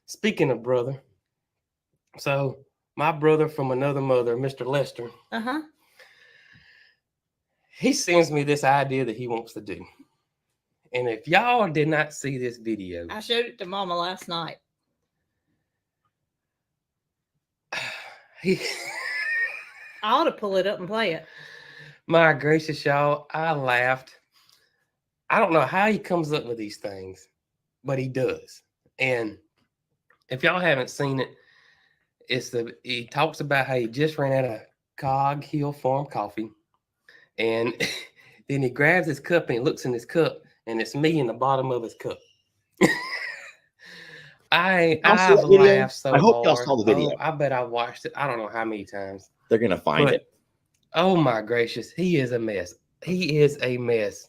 speaking of brother, so my brother from another mother, Mr. Lester, he sends me this idea that he wants to do. And if y'all did not see this video, I showed it to Mama last night. I ought to pull it up and play it. My gracious, y'all, I laughed. I don't know how he comes up with these things, but he does. And if y'all haven't seen it, he talks about how he just ran out of Cog Hill Farm coffee, and Then he grabs his cup and he looks in his cup, and it's me in the bottom of his cup. I've laughed so I hope y'all hard. saw the video. Oh, I bet I watched it. I don't know how many times. They're gonna find it. Oh my gracious, he is a mess. He is a mess.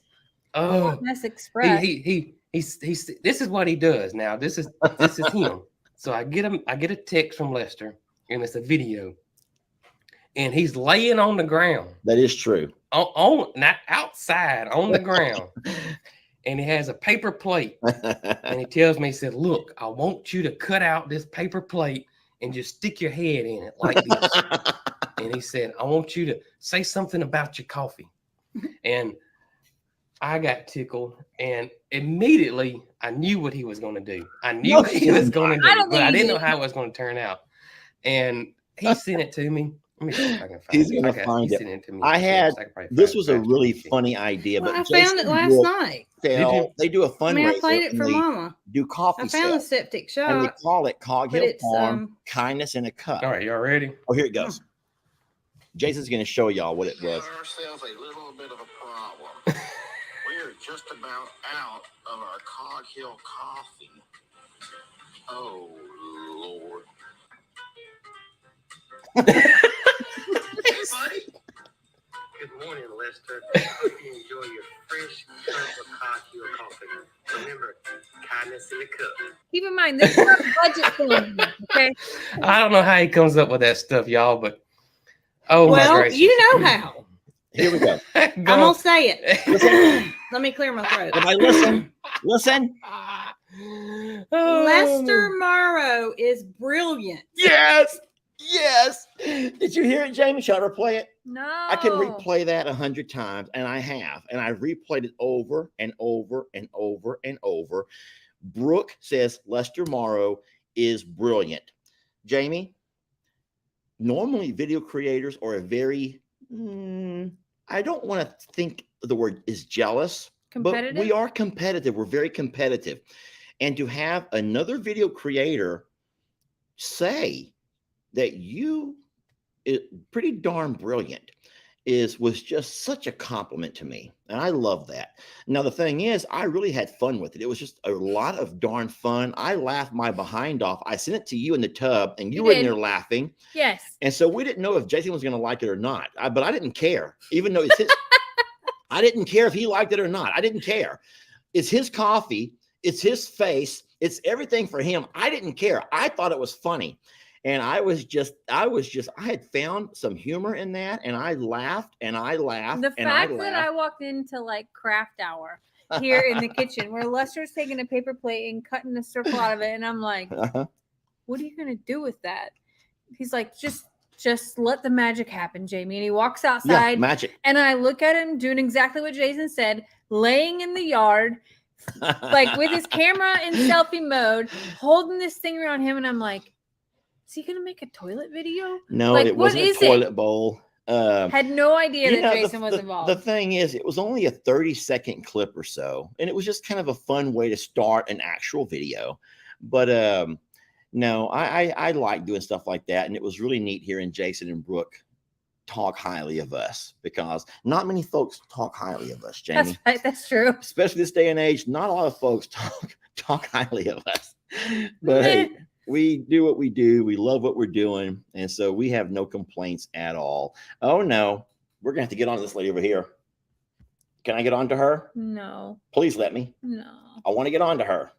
Oh, Mess Express. he's this is what he does now. This is him. So I get a text from Lester, and it's a video, and he's laying on the ground. That is true. On not outside on the ground, and he has a paper plate, and he tells me, he said, "Look, I want you to cut out this paper plate and just stick your head in it like this." And he said, "I want you to say something about your coffee." And I got tickled, and immediately I knew what he was going to do. I knew what he was going to do, but I didn't know how it was going to turn out. And he sent it to me. Let me see if I can find He's it. going to find it. Sent it to me. I had, this was a really funny. funny idea, Well, but I Jason found it last Brooke night. They do a fundraiser. I mean, I played it and for they Mama. do coffee I found the sales, septic and they shop. call it Cog but Hill it's, Farm Kindness in a Cup. All right, y'all ready? Oh, here it goes. Jason's going to show y'all what it was. Ourselves a little bit of a problem. We're just about out of our Cog Hill coffee. Oh, Lord. Hey, buddy. Good morning, Lester. I hope you enjoy your fresh cup of Cog Hill coffee. Remember, kindness in the cup. Keep in mind, this is not a budget film, okay? I don't know how he comes up with that stuff, y'all, but my Well, gracious. you know how. Here we go. I'm going to say it. Let me clear my throat. Everybody listen. Listen. Lester Morrow is brilliant. Yes. Yes. Did you hear it, Jamie? Shall I replay it? No. I can replay that 100 times, and I have. And I've replayed it over and over and over and over. Brooke says Lester Morrow is brilliant. Jamie, normally video creators are a very, I don't want to think the word is jealous, Competitive? but we are competitive. We're very competitive. And to have another video creator say that you is pretty darn brilliant was just such a compliment to me. And I love that. Now, the thing is, I really had fun with it. It was just a lot of darn fun. I laughed my behind off. I sent it to you in the tub, and you were in there laughing. Yes. And so we didn't know if Jason was going to like it or not. But I didn't care, even though it's his. I didn't care if he liked it or not. I didn't care. It's his coffee. It's his face. It's everything for him. I didn't care. I thought it was funny. And I had found some humor in that, and I laughed and I laughed. The and fact that I walked into like craft hour here in the kitchen where Lester's taking a paper plate and cutting a circle out of it, and I'm like, what are you gonna do with that? He's like, just let the magic happen, Jamie. And he walks outside. Yeah, magic. And I look at him doing exactly what Jason said, laying in the yard, like with his camera in selfie mode, holding this thing around him, and I'm like, is he gonna make a toilet video? No, like, it what wasn't a is toilet bowl. Had no idea that Jason was the involved. thing is, it was only a 30-second clip or so, and it was just kind of a fun way to start an actual video. But no, I like doing stuff like that, and it was really neat hearing Jason and Brooke talk highly of us, because not many folks talk highly of us, Jamie. That's right, that's true. Especially this day and age, not a lot of folks talk highly of us. But hey, we do what we do. We love what we're doing. And so we have no complaints at all. Oh, no. We're going to have to get on to this lady over here. Can I get on to her? No. Please let me. No. I want to get on to her.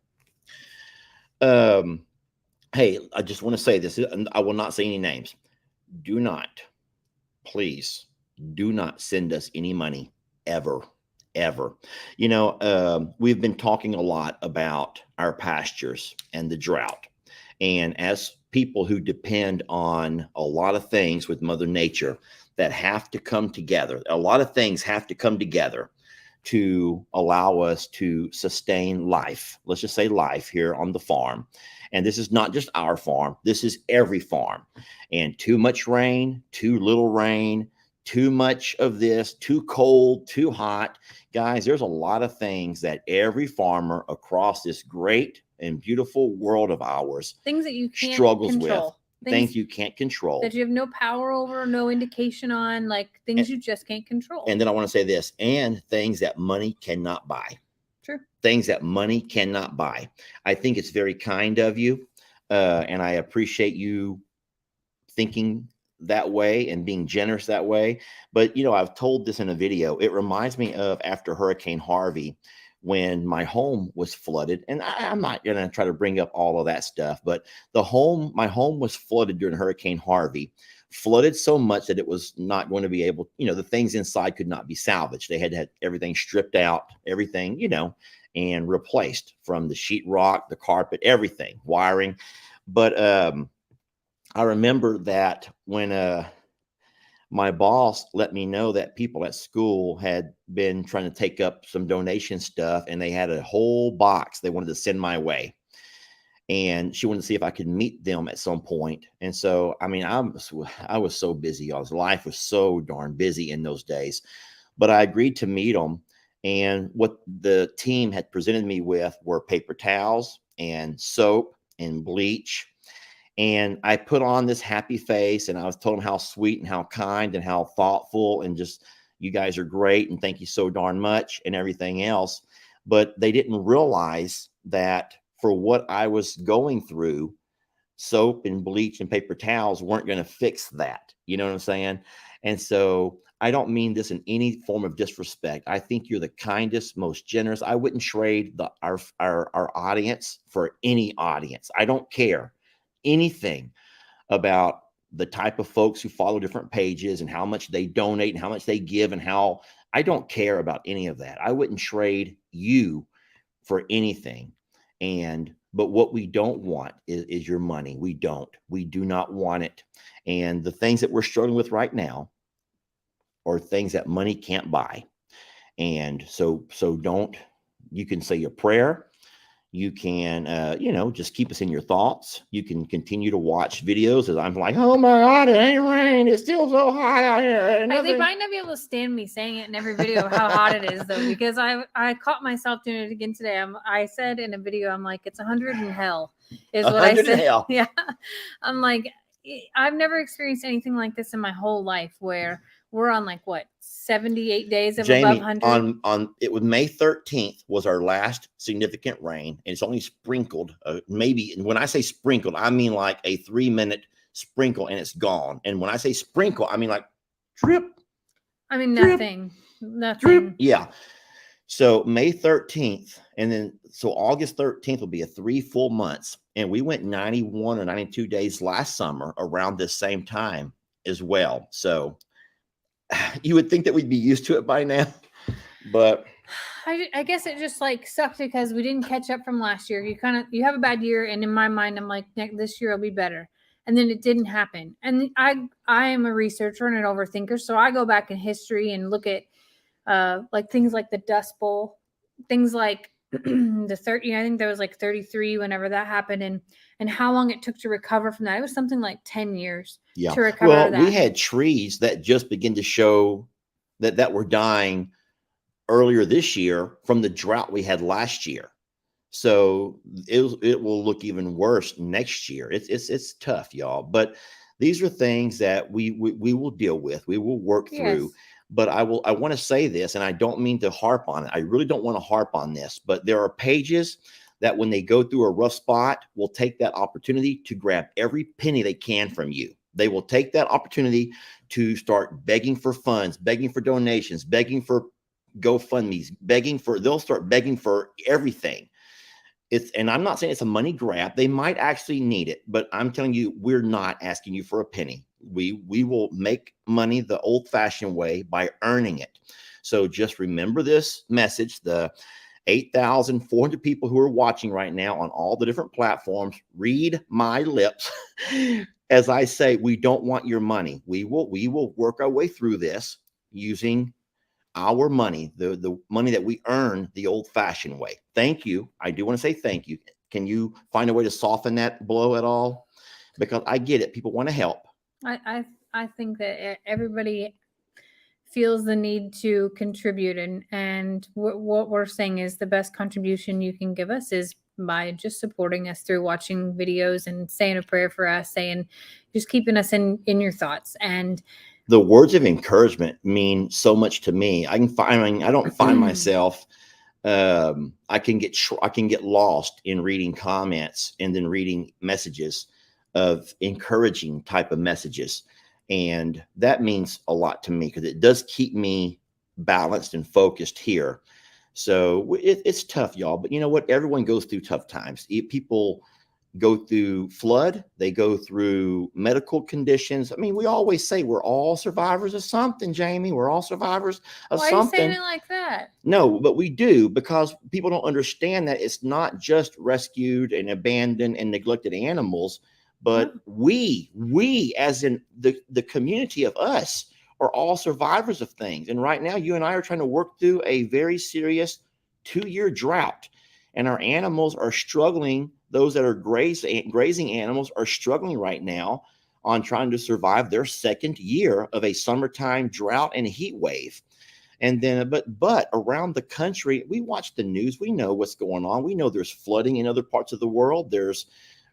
Hey, I just want to say this. I will not say any names. Do not, please, do not send us any money ever. Ever. You know, we've been talking a lot about our pastures and the drought. And as people who depend on a lot of things with Mother Nature that have to come together, a lot of things have to come together to allow us to sustain life. Let's just say life here on the farm. And this is not just our farm. This is every farm. And too much rain, too little rain, too much of this, too cold, too hot. Guys, there's a lot of things that every farmer across this great and beautiful world of ours things that you can't struggles control. with. things you can't control. that you have no power over, no indication on, like things you just can't control. And then I want to say this, and things that money cannot buy. True. Things that money cannot buy. I think it's very kind of you, and I appreciate you thinking that way and being generous that way. But, you know, I've told this in a video. It reminds me of after Hurricane Harvey, when my home was flooded. And I'm not going to try to bring up all of that stuff, but my home was flooded during Hurricane Harvey, flooded so much that it was not going to be able, you know, the things inside could not be salvaged. They had to have everything stripped out, everything, you know, and replaced, from the sheetrock, the carpet, everything, wiring. But I remember that when my boss let me know that people at school had been trying to take up some donation stuff, and they had a whole box they wanted to send my way. And she wanted to see if I could meet them at some point. And so, I mean, I was so busy. Y'all. Life was so darn busy in those days. But I agreed to meet them. And what the team had presented me with were paper towels and soap and bleach. And I put on this happy face, and I was told them how sweet and how kind and how thoughtful, and just, you guys are great, and thank you so darn much, and everything else. But they didn't realize that for what I was going through, soap and bleach and paper towels weren't going to fix that. You know what I'm saying? And so I don't mean this in any form of disrespect. I think you're the kindest, most generous. I wouldn't trade our audience for any audience. I don't care anything about the type of folks who follow different pages and how much they donate and how much they give, and how I don't care about any of that. I wouldn't trade you for anything. But what we don't want is your money. We do not want it. And the things that we're struggling with right now are things that money can't buy. And so you can say your prayer. You can, just keep us in your thoughts. You can continue to watch videos as I'm like, oh my God, it ain't rain. It's still so hot out here. They might not be able to stand me saying it in every video how hot it is, though, because I caught myself doing it again today. I said in a video, I'm like, it's 100 in hell, is what I said. Hell. Yeah. I'm like, I've never experienced anything like this in my whole life, where we're on like what, 78 days of Jamie, above 100. on it was May 13th was our last significant rain, and it's only sprinkled. Maybe, and when I say sprinkled, I mean like a 3-minute sprinkle, and it's gone. And when I say sprinkle, I mean like drip. I mean, drip, nothing. Drip. Yeah. So May 13th, and then so August 13th will be a 3 full months, and we went 91 or 92 days last summer around this same time as well. So you would think that we'd be used to it by now, but I guess it just like sucked because we didn't catch up from last year. You have a bad year, and in my mind, I'm like, this year will be better, and then it didn't happen. And I am a researcher and an overthinker, so I go back in history and look at like things like the Dust Bowl, things like the 30. I think there was like 33 whenever that happened, and how long it took to recover from that. It was something like 10 years. Yeah. To recover well, that. We had trees that just begin to show that were dying earlier this year from the drought we had last year. So it will look even worse next year. It's tough, y'all. But these are things that we will deal with. We will work through. But I want to say this, and I don't mean to harp on it. I really don't want to harp on this, but there are pages that when they go through a rough spot, will take that opportunity to grab every penny they can from you. They will take that opportunity to start begging for funds, begging for donations, begging for GoFundMe's, they'll start begging for everything. And I'm not saying it's a money grab. They might actually need it, but I'm telling you, we're not asking you for a penny. We will make money the old-fashioned way by earning it. So just remember this message, the 8,400 people who are watching right now on all the different platforms, read my lips. As I say, we don't want your money. We will work our way through this using our money, the money that we earn the old-fashioned way. Thank you. I do want to say thank you. Can you find a way to soften that blow at all? Because I get it. People want to help. I think that everybody feels the need to contribute, and what we're saying is the best contribution you can give us is by just supporting us through watching videos and saying a prayer for us, saying just keeping us in your thoughts. And The words of encouragement mean so much to me. I don't find myself, I can get lost in reading comments and then reading messages of encouraging type of messages. And that means a lot to me because it does keep me balanced and focused here. So it's tough, y'all. But you know what? Everyone goes through tough times. People go through flood, they go through medical conditions. I mean, we always say we're all survivors of something, Jamie. We're all survivors of why are you something. saying it like that? No, but we do, because people don't understand that it's not just rescued and abandoned and neglected animals, but we as in the community of us are all survivors of things. And right now, you and I are trying to work through a very serious 2-year drought, and our animals are struggling. Those that are grazing animals are struggling right now on trying to survive their second year of a summertime drought and heat wave. And then, but around the country, we watch the news. We know what's going on. We know there's flooding in other parts of the world. There's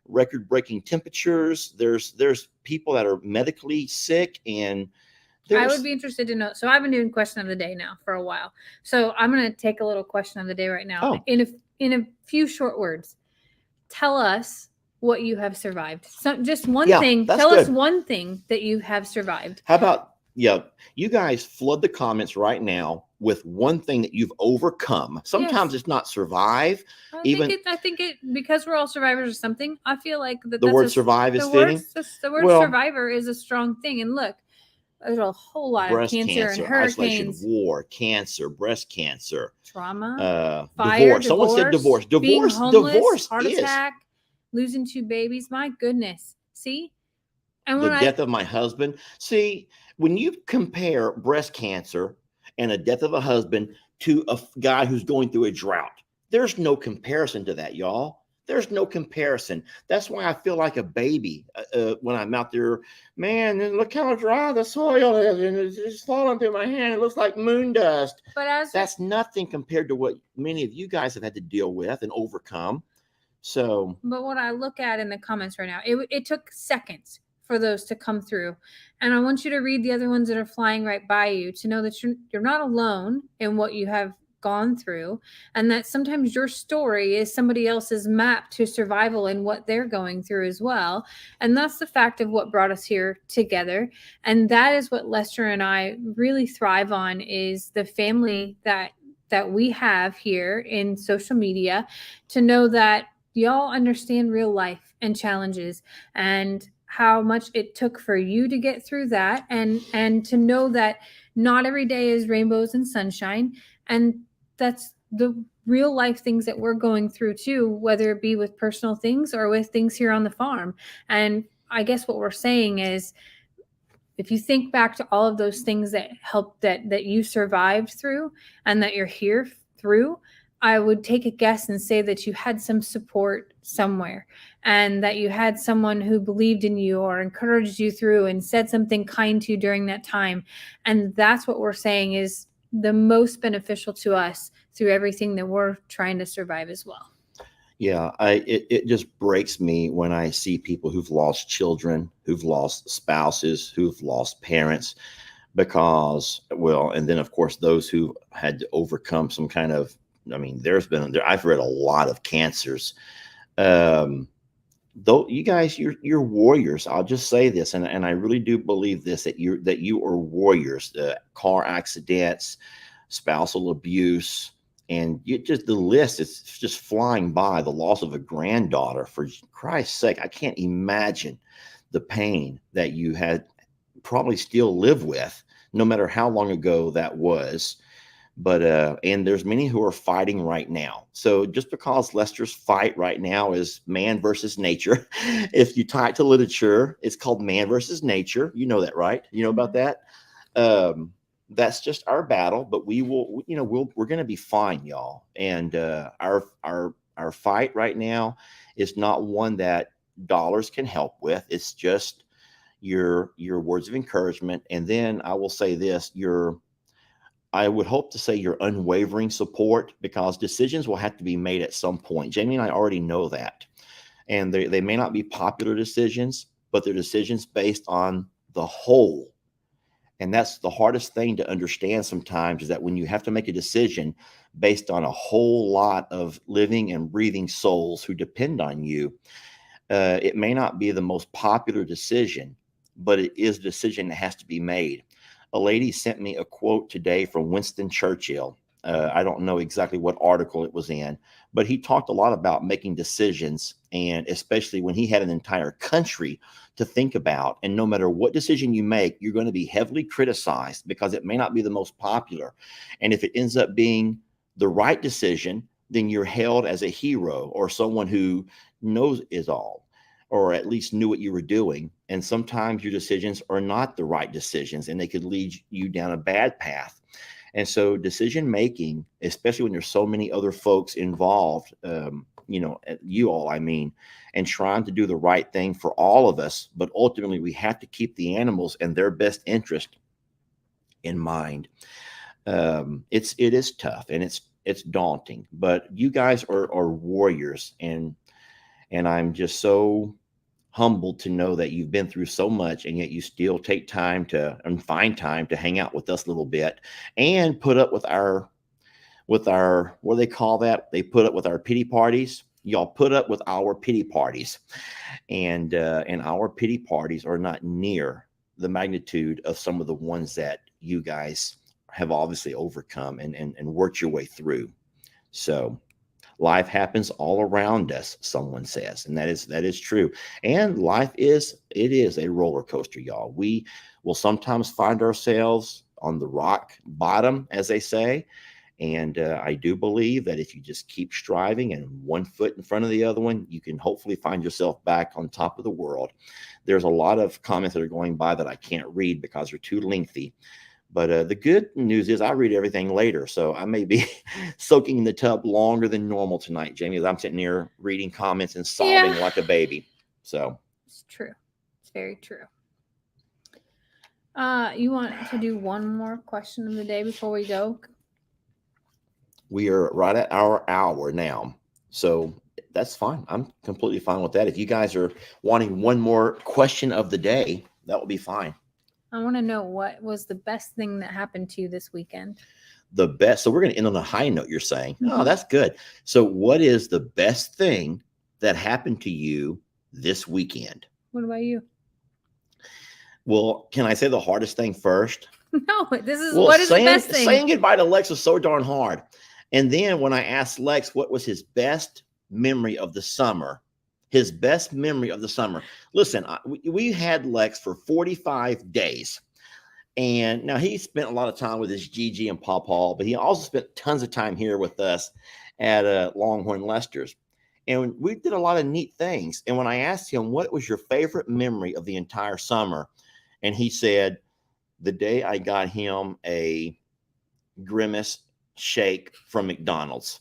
record-breaking temperatures. There's people that are medically sick, and I would be interested to know. So I've been doing question of the day now for a while. So I'm going to take a little question of the day right now. Oh. In a few short words, tell us what you have survived. So just one Yeah, thing. that's Tell us good. one thing that you have survived. How about, yeah, you guys flood the comments right now with one thing that you've overcome. Sometimes Yes. it's not survive. I Even think it because we're all survivors of something. I feel like the that's word survive is the fitting. the word Well, survivor is a strong thing. And look, there's a whole lot of breast cancer and isolation, hurricanes, war, cancer, breast cancer, trauma, fire, divorce. Someone said divorce. being Divorce, homeless, divorce heart is attack, losing 2 babies. My goodness. See? And the when death of my husband. See, when you compare breast cancer and a death of a husband to a guy who's going through a drought, there's no comparison to that, y'all. There's no comparison. That's why I feel like a baby when I'm out there. Man, look how dry the soil is, and it's just falling through my hand. It looks like moon dust. But that's nothing compared to what many of you guys have had to deal with and overcome. So, but what I look at in the comments right now, it took seconds for those to come through, and I want you to read the other ones that are flying right by you to know that you're not alone in what you have gone through, and that sometimes your story is somebody else's map to survival and what they're going through as well. And that's the fact of what brought us here together, and that is what Lester and I really thrive on, is the family that we have here in social media, to know that y'all understand real life and challenges and how much it took for you to get through that, and to know that not every day is rainbows and sunshine, and that's the real life things that we're going through too, whether it be with personal things or with things here on the farm. And I guess what we're saying is, if you think back to all of those things that helped, that you survived through and that you're here through, I would take a guess and say that you had some support somewhere, and that you had someone who believed in you or encouraged you through and said something kind to you during that time. And that's what we're saying is the most beneficial to us through everything that we're trying to survive as well. Yeah, it just breaks me when I see people who've lost children, who've lost spouses, who've lost parents, because, well, and then of course those who had to overcome some kind of, I mean, I've read a lot of cancers. Though you guys, you're warriors. I'll just say this, and I really do believe this, that you are warriors. Car accidents, spousal abuse, and the list is just flying by. The loss of a granddaughter, for Christ's sake, I can't imagine the pain that you had probably still live with, no matter how long ago that was. But and there's many who are fighting right now. So just because Lester's fight right now is man versus nature, if you tie it to literature, it's called Man versus Nature. You know that, right? You know about that? That's just our battle, but we're going to be fine, y'all. And our fight right now is not one that dollars can help with. It's just your words of encouragement. And then I will say this, your I would hope to say your unwavering support, because decisions will have to be made at some point. Jamie and I already know that. And they may not be popular decisions, but they're decisions based on the whole. And that's the hardest thing to understand sometimes, is that when you have to make a decision based on a whole lot of living and breathing souls who depend on you, it may not be the most popular decision, but it is a decision that has to be made. A lady sent me a quote today from Winston Churchill. I don't know exactly what article it was in, but he talked a lot about making decisions, and especially when he had an entire country to think about. And no matter what decision you make, you're going to be heavily criticized because it may not be the most popular. And if it ends up being the right decision, then you're held as a hero or someone who knows it all, or at least knew what you were doing. And sometimes your decisions are not the right decisions, and they could lead you down a bad path. And so decision making, especially when there's so many other folks involved, you all, I mean, and trying to do the right thing for all of us, but ultimately we have to keep the animals and their best interest in mind. It is tough, and it's daunting, but you guys are warriors, and I'm just so humbled to know that you've been through so much, and yet you still take time to and find time to hang out with us a little bit and put up with our what do they call that? They put up with our pity parties. Y'all put up with our pity parties, and our pity parties are not near the magnitude of some of the ones that you guys have obviously overcome and worked your way through. So life happens all around us, someone says, and that is true. And life is a roller coaster, y'all. We will sometimes find ourselves on the rock bottom, as they say. And I do believe that if you just keep striving and one foot in front of the other one, you can hopefully find yourself back on top of the world. There's a lot of comments that are going by that I can't read because they're too lengthy. But the good news is I read everything later. So I may be soaking in the tub longer than normal tonight, Jamie, as I'm sitting here reading comments and sobbing like a baby. So it's true. It's very true. You want to do one more question of the day before we go? we are right at our hour now. So that's fine. I'm completely fine with that. If you guys are wanting one more question of the day, that will be fine. I want to know, what was the best thing that happened to you this weekend? The best. So we're going to end on a high note, you're saying. Oh, Mhm. that's good. So what is the best thing that happened to you this weekend? What about you? Well, can I say the hardest thing first? No, this is Well, what is the best thing? saying goodbye to Lex was so darn hard. And then when I asked Lex what was his best memory of the summer, listen, we had Lex for 45 days. And now he spent a lot of time with his Gigi and Paw Paw, but he also spent tons of time here with us at Longhorn Lester's. And we did a lot of neat things. And when I asked him, what was your favorite memory of the entire summer? And he said, the day I got him a Grimace shake from McDonald's.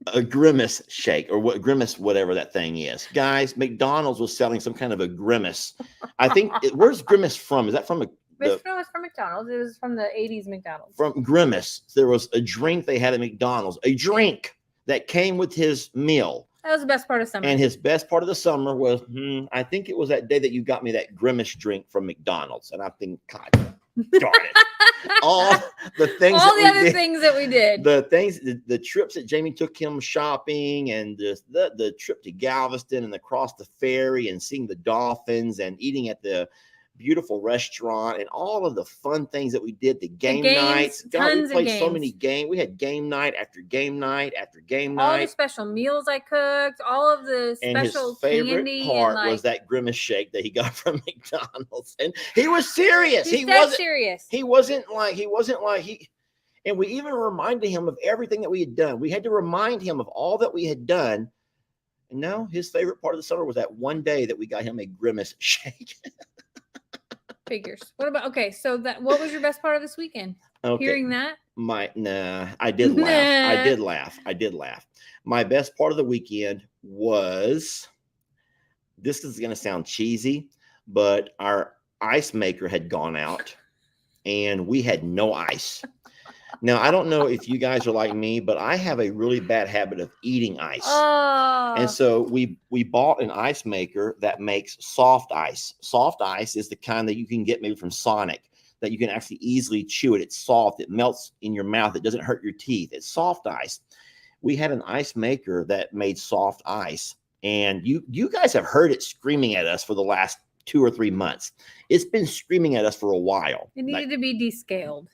A Grimace shake, or what Grimace, whatever that thing is. Guys, McDonald's was selling some kind of a Grimace. I think, where's Grimace from? Is that from This one was from McDonald's. It was from the 80s McDonald's. From Grimace? There was a drink they had at McDonald's, a drink that came with his meal. That was the best part of summer. And his best part of the summer was, I think it was that day that you got me that Grimace drink from McDonald's. And I think, God darn it. All the things, all the other things that we did. The trips that Jamie took him shopping, and the trip to Galveston and across the ferry and seeing the dolphins and eating at the beautiful restaurant and all of the fun things that we did, the game nights. God, we played so many games. We had game night after game night after game night. All the special meals I cooked, all of the special and his favorite candy part was that Grimace shake that he got from McDonald's. And he was serious. He wasn't serious. He wasn't like and we even reminded him of everything that we had done. We had to remind him of all that we had done. And now his favorite part of the summer was that one day that we got him a Grimace shake. Figures. What about, what was your best part of this weekend? Okay. Hearing that? I did laugh. I did laugh. My best part of the weekend was, this is going to sound cheesy, but our ice maker had gone out and we had no ice. Now, I don't know if you guys are like me, but I have a really bad habit of eating ice. And Oh, so we bought an ice maker that makes soft ice. Soft ice is the kind that you can get maybe from Sonic, that you can actually easily chew it. It's soft. It melts in your mouth. It doesn't hurt your teeth. It's soft ice. We had an ice maker that made soft ice, and you guys have heard it screaming at us for the last 2 or 3 months. It's been screaming at us for a while. it needed to be descaled.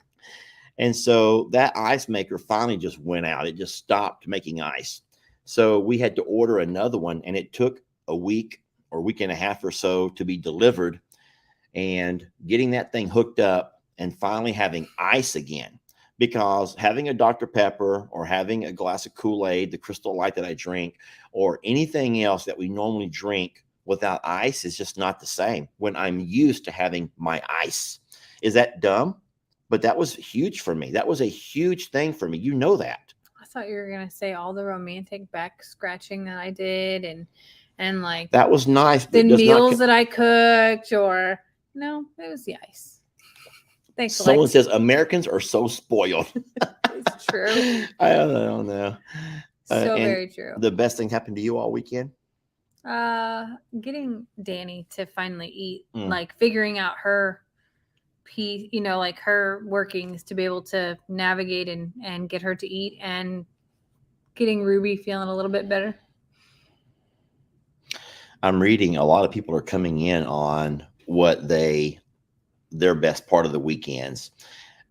And so that ice maker finally just went out. It just stopped making ice. So we had to order another one, and it took a week or week and a half or so to be delivered. And getting that thing hooked up and finally having ice again, because having a Dr. Pepper or having a glass of Kool-Aid, the Crystal Light that I drink, or anything else that we normally drink without ice is just not the same when I'm used to having my ice. Is that dumb? But that was huge for me. That was a huge thing for me. You know that. I thought you were gonna say all the romantic back scratching that I did, and like That was nice. But the it does not meals that I cooked, or no, it was the ice. Thanks, Someone Lex. says Americans are so spoiled. It's true. I don't know. So And very true. the best thing happened to you all weekend? Getting Danny to finally eat, Mm. like figuring out her piece, like her workings to be able to navigate and get her to eat, and getting Ruby feeling a little bit better. I'm reading a lot of people are coming in on what their best part of the weekends.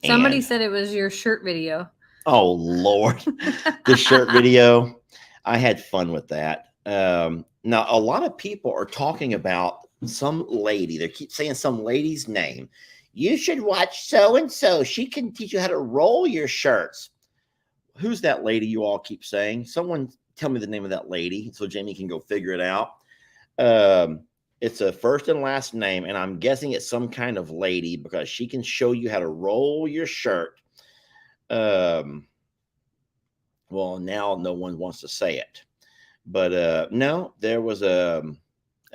Somebody And- said it was your shirt video. Oh Lord, the shirt video. I had fun with that. Now a lot of people are talking about some lady. They keep saying some lady's name. You should watch so and so. She can teach you how to roll your shirts. Who's that lady you all keep saying? Someone tell me the name of that lady so Jamie can go figure it out. It's a first and last name, and I'm guessing it's some kind of lady because she can show you how to roll your shirt. Well, now no one wants to say it, but no, there was A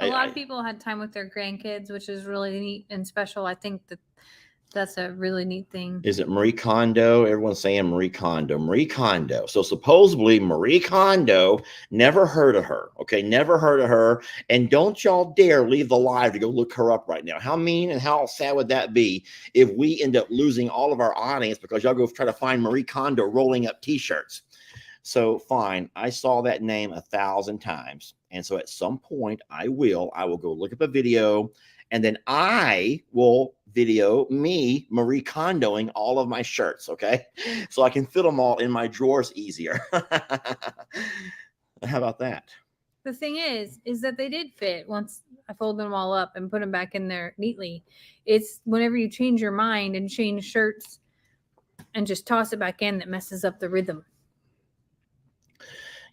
lot of people had time with their grandkids, which is really neat and special. I think that's a really neat thing. Is it Marie Kondo? Everyone's saying Marie Kondo. Marie Kondo. So supposedly Marie Kondo, never heard of her. Okay, never heard of her. And don't y'all dare leave the live to go look her up right now. How mean and how sad would that be if we end up losing all of our audience because y'all go try to find Marie Kondo rolling up t-shirts? So fine, I saw that name 1,000 times. And so at some point I will go look up a video, and then I will video me Marie Kondoing all of my shirts, okay? So I can fit them all in my drawers easier. How about that? The thing is that they did fit once I folded them all up and put them back in there neatly. It's whenever you change your mind and change shirts and just toss it back in that messes up the rhythm.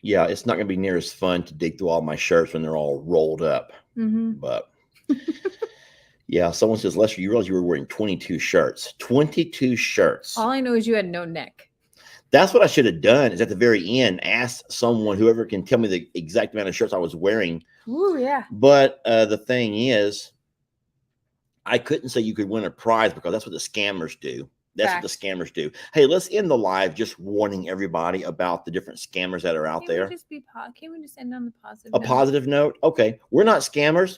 Yeah, it's not going to be near as fun to dig through all my shirts when they're all rolled up. Mm-hmm. But yeah, someone says, Lester, you realize you were wearing 22 shirts. 22 shirts. All I know is you had no neck. That's what I should have done, is at the very end, ask someone, whoever can tell me the exact amount of shirts I was wearing. Ooh, yeah. But the thing is, I couldn't say you could win a prize because that's what the scammers do. That's what the scammers do. Hey, let's end the live just warning everybody about the different scammers that are out there. Can we just end on the positive A note? positive note? Okay. We're not scammers.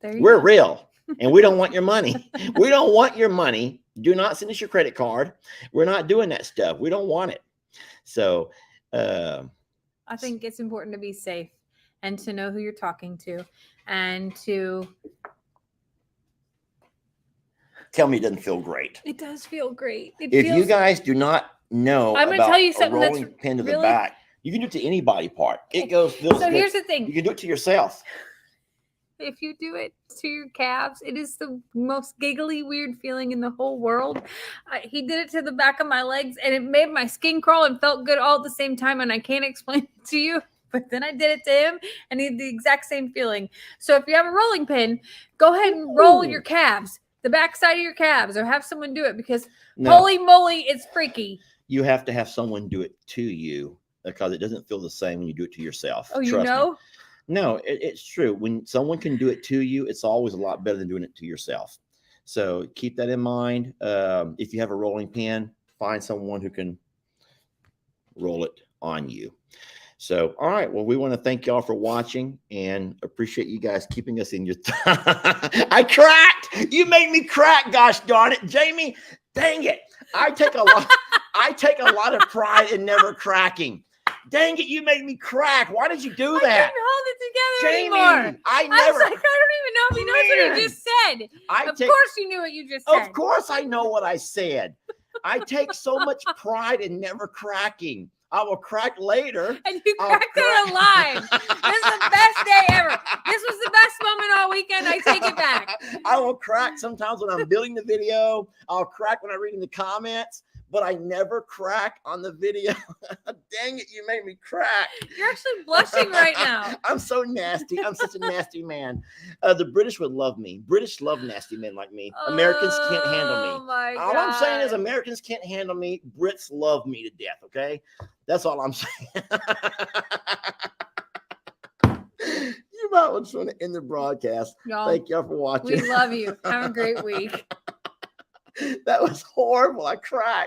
There you We're go. real, and we don't want your money. We don't want your money. Do not send us your credit card. We're not doing that stuff. We don't want it. So I think it's important to be safe and to know who you're talking to, and to. tell me it doesn't feel great. It does feel great. If you guys do not know I'm gonna about tell you a something that's rolling pin to the really- back, you can do it to any body part. It goes. Feels So good. here's the You thing: can do it to yourself. if you do it to your calves, it is the most giggly, weird feeling in the whole world. He did it to the back of my legs, and it made my skin crawl and felt good all at the same time. And I can't explain it to you. But then I did it to him, and he had the exact same feeling. So if you have a rolling pin, go ahead and roll your calves, the back side of your calves, or have someone do it, because holy moly, it's freaky. You have to have someone do it to you because it doesn't feel the same when you do it to yourself. Oh, you Trust me. know? No, it's true. When someone can do it to you, it's always a lot better than doing it to yourself. So keep that in mind. If you have a rolling pin, find someone who can roll it on you. So, all right. Well, we want to thank y'all for watching and appreciate you guys keeping us in your. I cracked. You made me crack. Gosh darn it, Jamie. Dang it. I take a lot of pride in never cracking. Dang it, you made me crack. Why did you do I that? couldn't hold it together Jamie, anymore. I I never. was like, I don't even know if he knows what he just said. Of course you knew what you just said. Of course I know what I said. I take so much pride in never cracking. I will crack later. And you cracked it alive. This is the best day ever. This was the best moment all weekend. I take it back. I will crack sometimes when I'm building the video. I'll crack when I read in the comments, but I never crack on the video. Dang it, you made me crack. You're actually blushing right now. I'm so nasty. I'm such a nasty man. The British would love me. British love nasty men like me. Americans can't handle me. Oh my All I'm saying is God. Americans can't handle me. Brits love me to death, okay? That's all I'm saying. You might want to end the broadcast. Y'all, Thank y'all for watching. we love you. Have a great week. That was horrible. I cracked.